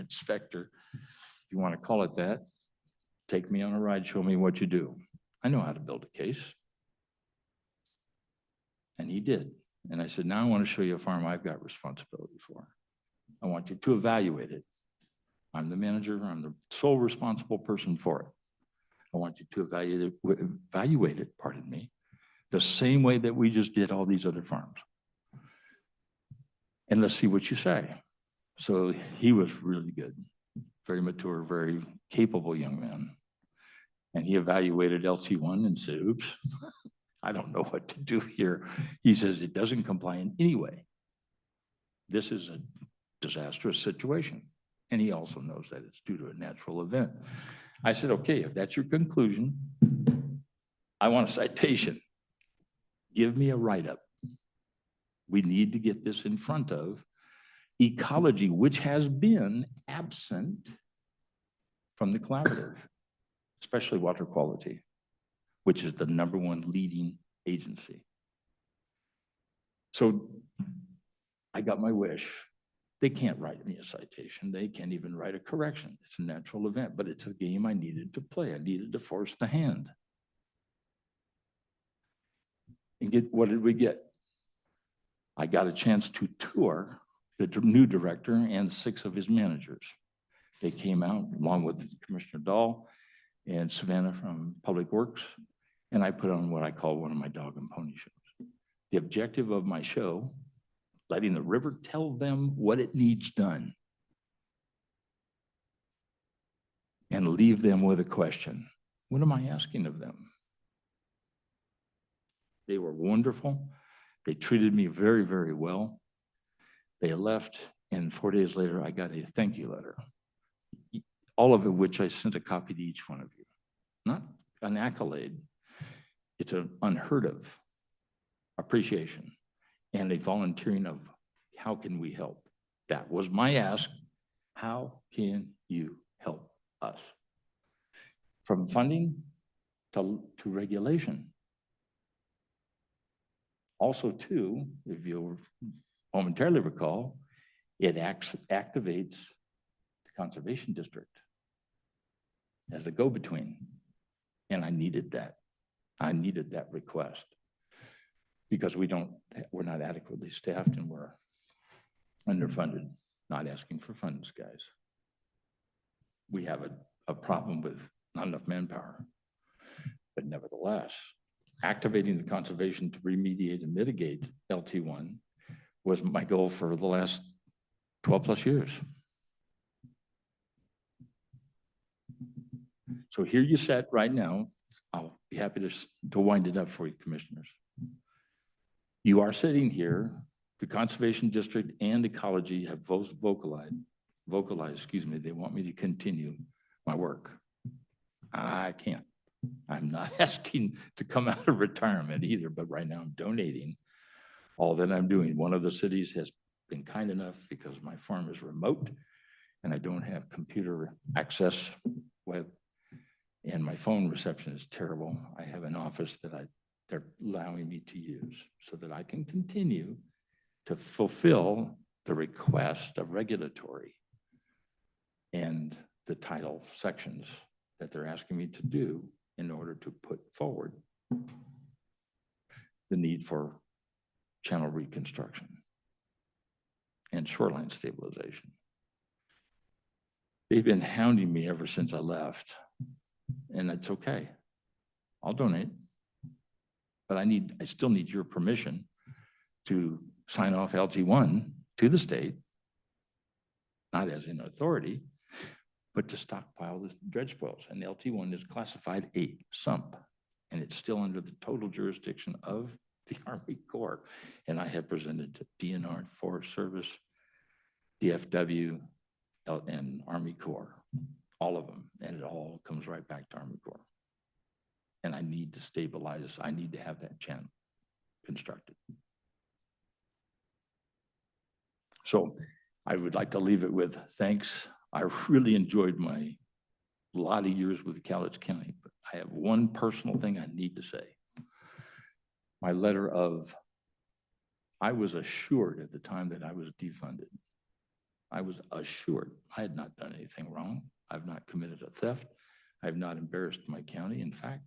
inspector, if you want to call it that, take me on a ride, show me what you do. I know how to build a case. And he did. And I said, now I want to show you a farm I've got responsibility for. I want you to evaluate it. I'm the manager, I'm the sole responsible person for it. I want you to evaluate it, pardon me, the same way that we just did all these other farms. And let's see what you say. So he was really good, very mature, very capable young man. And he evaluated LT1 and said, oops, I don't know what to do here. He says it doesn't comply in any way. This is a disastrous situation. And he also knows that it's due to a natural event. I said, okay, if that's your conclusion, I want a citation. Give me a write-up. We need to get this in front of ecology, which has been absent from the collaborative, especially water quality, which is the #1 leading agency. So I got my wish. They can't write me a citation. They can't even write a correction. It's a natural event, but it's a game I needed to play. I needed to force the hand. And what did we get? I got a chance to tour the new director and 6 of his managers. They came out along with Commissioner Dahl and Savannah from Public Works, and I put on what I call one of my dog and pony shows. The objective of my show, letting the river tell them what it needs done and leave them with a question. What am I asking of them? They were wonderful. They treated me very, very well. They left, and 4 days later, I got a thank you letter. All of it, which I sent a copy to each one of you. Not an accolade. It's an unheard of appreciation and a volunteering of how can we help? That was my ask. How can you help us? From funding to regulation. Also, too, if you'll momentarily recall, it activates the Conservation District as a go-between. And I needed that. I needed that request because we're not adequately staffed and we're underfunded, not asking for funds, guys. We have a problem with not enough manpower, but nevertheless, activating the conservation to remediate and mitigate LT1 was my goal for the last 12 plus years. So here you sit right now. I'll be happy to wind it up for you, commissioners. You are sitting here, the Conservation District and Ecology have both vocalized, they want me to continue my work. I can't. I'm not asking to come out of retirement either, but right now I'm donating all that I'm doing. One of the cities has been kind enough because my farm is remote and I don't have computer access web and my phone reception is terrible. I have an office that they're allowing me to use so that I can continue to fulfill the request of regulatory and the title sections that they're asking me to do in order to put forward the need for channel reconstruction and shoreline stabilization. They've been hounding me ever since I left, and that's okay. I'll donate, but I still need your permission to sign off LT1 to the state, not as an authority, but to stockpile the dredge spoils. And LT1 is classified a sump, and it's still under the total jurisdiction of the Army Corps. And I have presented to DNR, Forest Service, DFW, and Army Corps, all of them, and it all comes right back to Army Corps. And I need to stabilize, I need to have that channel constructed. So I would like to leave it with thanks. I really enjoyed my lot of years with Cowlitz County, but I have one personal thing I need to say. My letter of, I was assured at the time that I was defunded. I was assured I had not done anything wrong. I've not committed a theft. I have not embarrassed my county. In fact,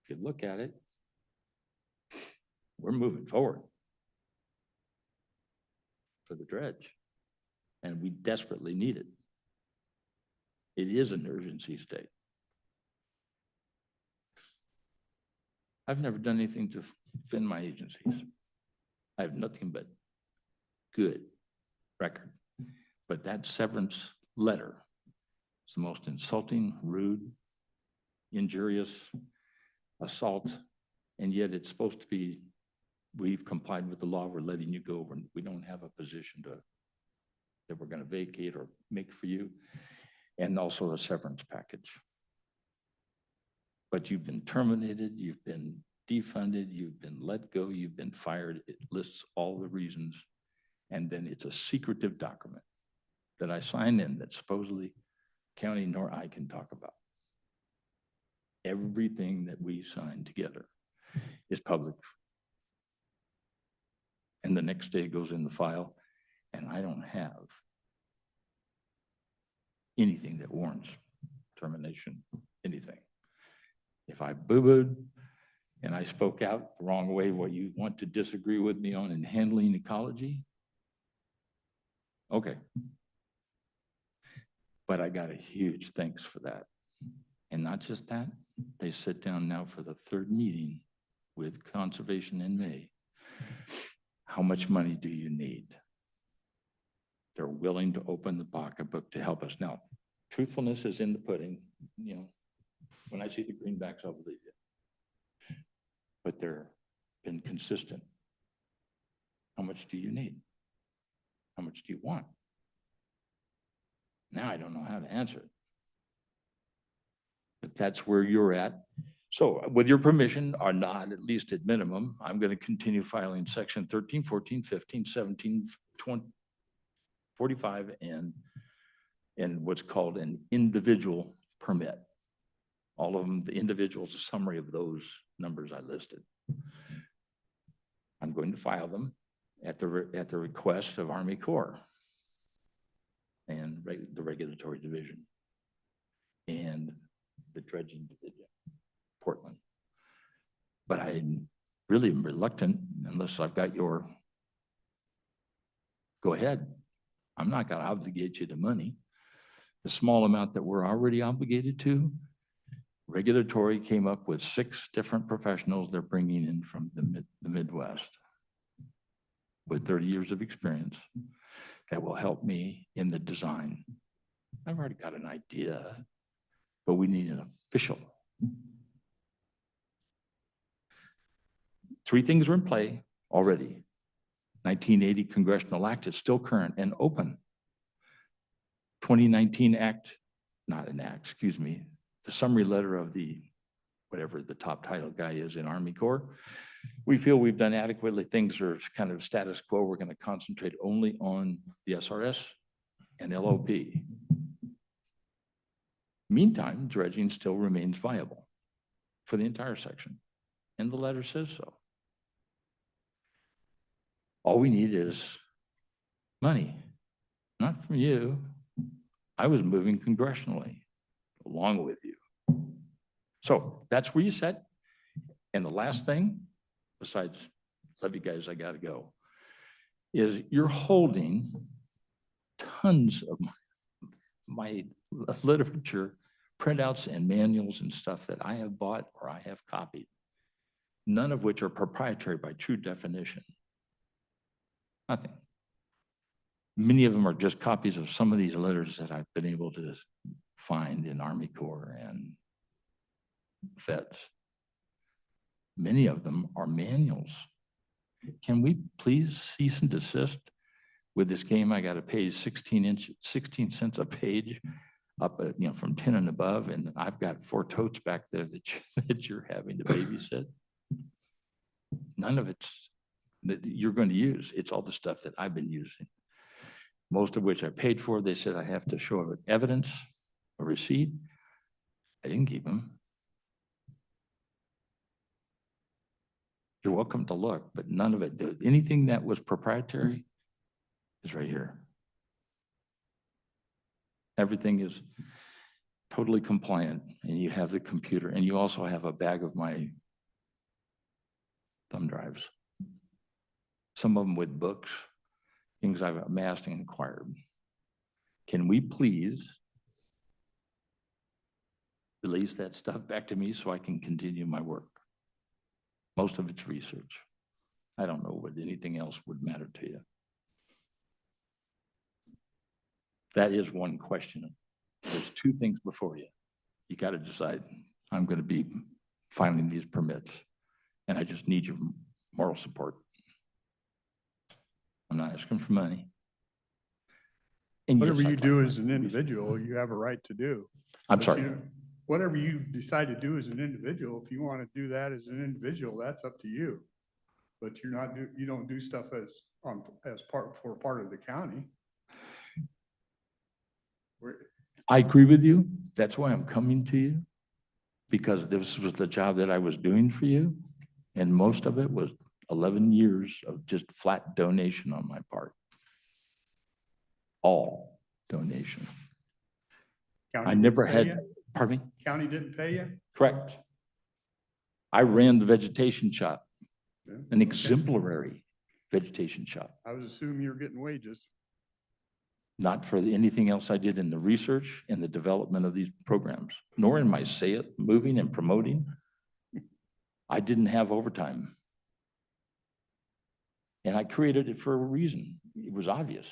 if you look at it, we're moving forward for the dredge, and we desperately need it. It is an urgency state. I've never done anything to offend my agencies. I have nothing but good record. But that severance letter is the most insulting, rude, injurious assault, and yet it's supposed to be, we've complied with the law, we're letting you go, we don't have a position to that we're going to vacate or make for you, and also a severance package. But you've been terminated, you've been defunded, you've been let go, you've been fired. It lists all the reasons. And then it's a secretive document that I sign in that supposedly county nor I can talk about. Everything that we sign together is public. And the next day it goes in the file, and I don't have anything that warrants termination, anything. If I boo-booed and I spoke out the wrong way, what you want to disagree with me on in handling ecology, okay. But I got a huge thanks for that. And not just that, they sit down now for the third meeting with Conservation in May. How much money do you need? They're willing to open the pocketbook to help us. Now, truthfulness is in the pudding. You know, when I see the greenbacks, I'll believe you. But they're been consistent. How much do you need? How much do you want? Now I don't know how to answer it. But that's where you're at. So with your permission, or not, at least at minimum, I'm going to continue filing section 13, 14, 15, 17, 20, 45, and what's called an individual permit. All of them, the individuals, a summary of those numbers I listed. I'm going to file them at the request of Army Corps and the regulatory division and the dredging division, Portland. But I really am reluctant unless I've got your go ahead. I'm not going to obligate you to money. The small amount that we're already obligated to, regulatory came up with 6 different professionals they're bringing in from the Midwest with 30 years of experience that will help me in the design. I've already got an idea, but we need an official. 3 things are in play already. 1980 Congressional Act is still current and open. 2019 Act, not an act, excuse me, the summary letter of the, whatever the top title guy is in Army Corps. We feel we've done adequately. Things are kind of status quo. We're going to concentrate only on the SRS and LOP. Meantime, dredging still remains viable for the entire section, and the letter says so. All we need is money, not from you. I was moving congressionally along with you. So that's where you sit. And the last thing, besides, love you guys, I gotta go, is you're holding tons of my literature, printouts and manuals and stuff that I have bought or I have copied, none of which are proprietary by true definition. Nothing. Many of them are just copies of some of these letters that I've been able to find in Army Corps and Feds. Many of them are manuals. Can we please cease and desist with this game? I got to pay 16 cents a page up at, you know, from 10 and above, and I've got 4 totes back there that you're having to babysit. None of it's that you're going to use. It's all the stuff that I've been using, most of which I paid for. They said I have to show evidence, a receipt. I didn't keep them. You're welcome to look, but none of it. Anything that was proprietary is right here. Everything is totally compliant, and you have the computer, and you also have a bag of my thumb drives. Some of them with books, things I've amassed and acquired. Can we please release that stuff back to me so I can continue my work? Most of it's research. I don't know what anything else would matter to you. That is one question. There's 2 things before you. You got to decide. I'm going to be filing these permits, and I just need your moral support. I'm not asking for money. And Whatever yes, you I'd do like as an to- individual, you have a right to do. I'm But sorry. you- Whatever you decide to do as an individual, if you want to do that as an individual, that's up to you. But you don't do stuff as part of the county. I agree with you. That's why I'm coming to you. Because this was the job that I was doing for you. And most of it was 11 years of just flat donation on my part. All donation. County I didn't never pay had, you? pardon me? County didn't pay you? Correct. I ran the vegetation shop, Yeah. an exemplary vegetation shop. I was assuming you were getting wages. Not for anything else I did in the research and the development of these programs, nor in my moving and promoting. I didn't have overtime. And I created it for a reason. It was obvious.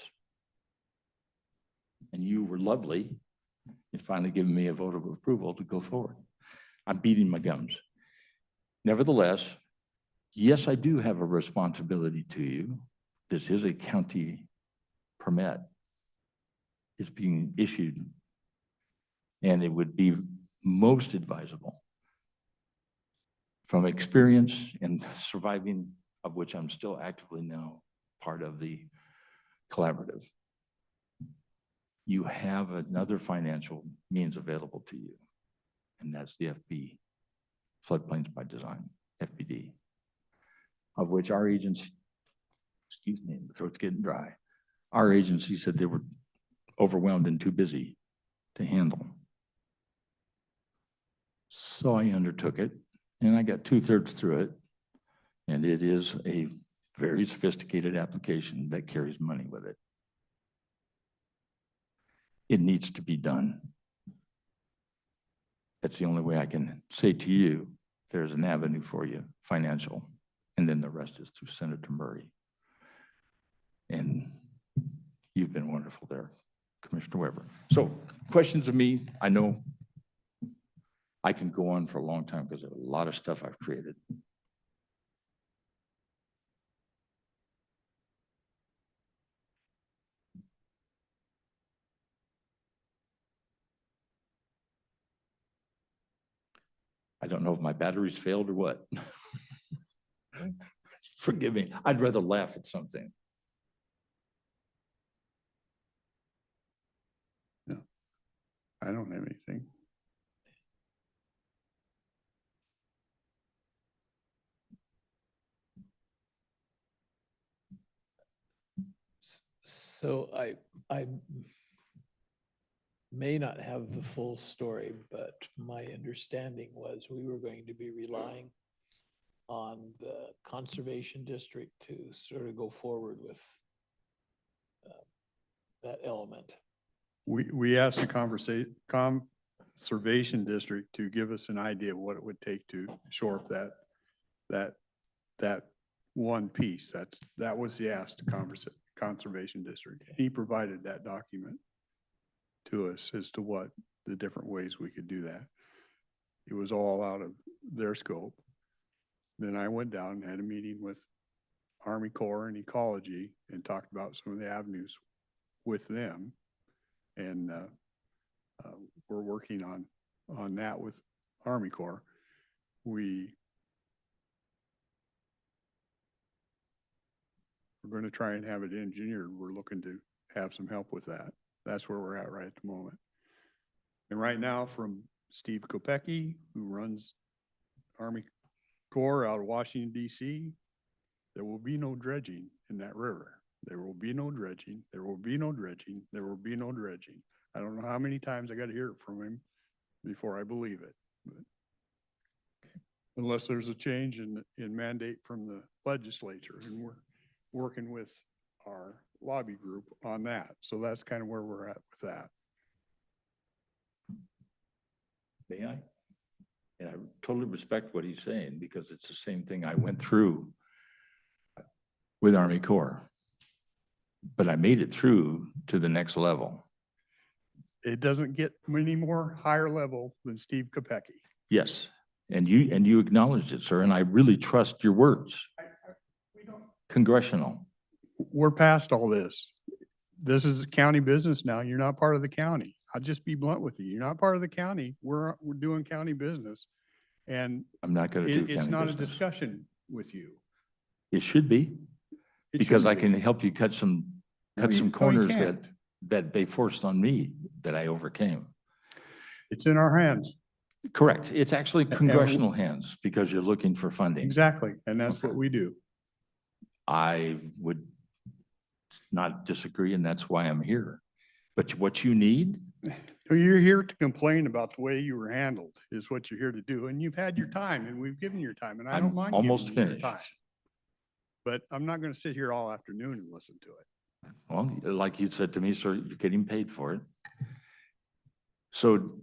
And you were lovely in finally giving me a vote of approval to go forward. I'm beating my gums. Nevertheless, yes, I do have a responsibility to you. This is a county permit. Is being issued. And it would be most advisable from experience and surviving, of which I'm still actively now part of the collaborative. You have another financial means available to you, and that's the FB, Floodplains by Design, FBD, of which our agency, excuse me, the throat's getting dry. Our agency said they were overwhelmed and too busy to handle. So I undertook it, and I got 2/3 through it. And it is a very sophisticated application that carries money with it. It needs to be done. That's the only way I can say to you, there's an avenue for you, financial, and then the rest is through Senator Murray. And you've been wonderful there, Commissioner Weber. So questions of me, I know I can go on for a long time because there's a lot of stuff I've created. I don't know if my batteries failed or what. Forgive me. I'd rather laugh at something. No, I don't have anything. So I may not have the full story, but my understanding was we were going to be relying on the conservation district to sort of go forward with that element. We asked the conservation district to give us an idea of what it would take to shore up that one piece. That was the ask to conservation district. He provided that document to us as to what the different ways we could do that. It was all out of their scope. Then I went down and had a meeting with Army Corps and Ecology and talked about some of the avenues with them. And we're working on that with Army Corps. We're going to try and have it engineered. We're looking to have some help with that. That's where we're at right at the moment. And right now from Steve Kopecki, who runs Army Corps out of Washington, D.C., there will be no dredging in that river. There will be no dredging. There will be no dredging. There will be no dredging. I don't know how many times I got to hear it from him before I believe it. But unless there's a change in mandate from the legislature, and we're working with our lobby group on that. So that's kind of where we're at with that. May I? And I totally respect what he's saying because it's the same thing I went through with Army Corps. But I made it through to the next level. It doesn't get any more higher level than Steve Kopecki. Yes. And you acknowledged it, sir, and I really trust your words. Congressional. We're past all this. this is county business now. You're not part of the county. I'll just be blunt with you. You're not part of the county. We're doing county business. And I'm not going to do it's county not a business. discussion with you. It should be, It because shouldn't I can be. help you cut some No, you corners can't. that they forced on me that I overcame. It's in our hands. Correct. It's actually congressional hands because you're looking for funding. Exactly. And that's what Okay. we do. I would not disagree, and that's why I'm here. But what you need, You're here to complain about the way you were handled is what you're here to do. And you've had your time and we've given your time and I don't I'm mind. almost giving you your finished. time. But I'm not going to sit here all afternoon and listen to it. Well, like you said to me, sir, you're getting paid for it. So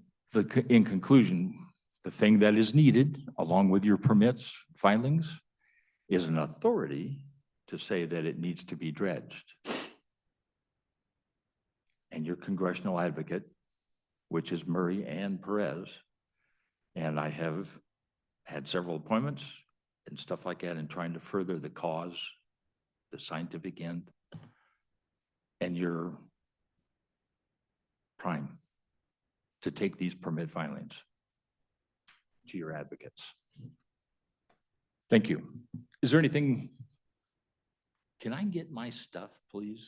in conclusion, the thing that is needed, along with your permits, filings, is an authority to say that it needs to be dredged. And your congressional advocate, which is Murray and Perez, and I have had several appointments and stuff like that in trying to further the cause, the scientific end, and you're prime to take these permit filings to your advocates. Thank you. Is there anything? Can I get my stuff, please?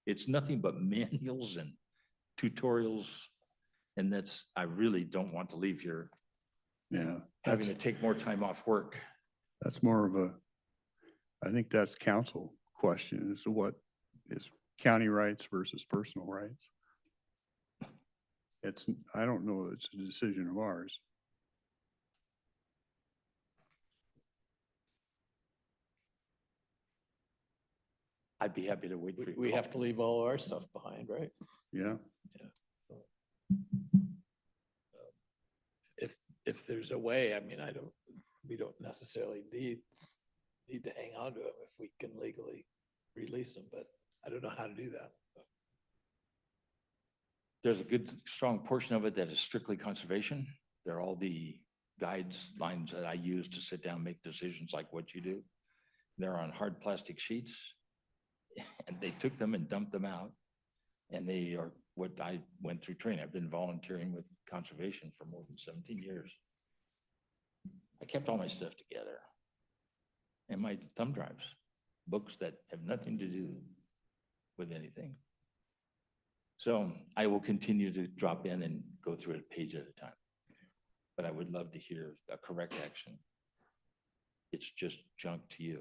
It's nothing but manuals and tutorials. And that's, I really don't want to leave here Yeah. having to take more time off work. That's more of a, I think that's council question is what is county rights versus personal rights. It's, I don't know that it's a decision of ours. I'd be happy to wait for you. We have to leave all our stuff behind, right? Yeah. If there's a way, I mean, we don't necessarily need to hang on to them if we can legally release them, but I don't know how to do that. There's a good, strong portion of it that is strictly conservation. They're all the guidelines that I use to sit down, and make decisions like what you do. They're on hard plastic sheets. And they took them and dumped them out. And they are what I went through training. I've been volunteering with conservation for more than 17 years. I kept all my stuff together. And my thumb drives, books that have nothing to do with anything. So I will continue to drop in and go through it a page at a time. But I would love to hear a correct action. It's just junk to you.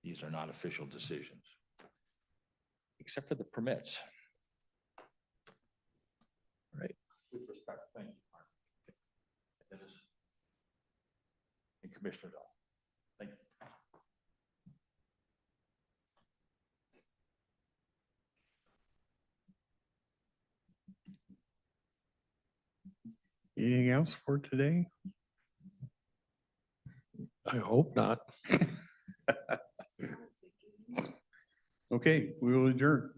These are not official decisions, except for the permits. Right. With respect, thank you, Mark. And Commissioner Dahl. Thank you. Anything else for today? I hope not. Okay, we will adjourn.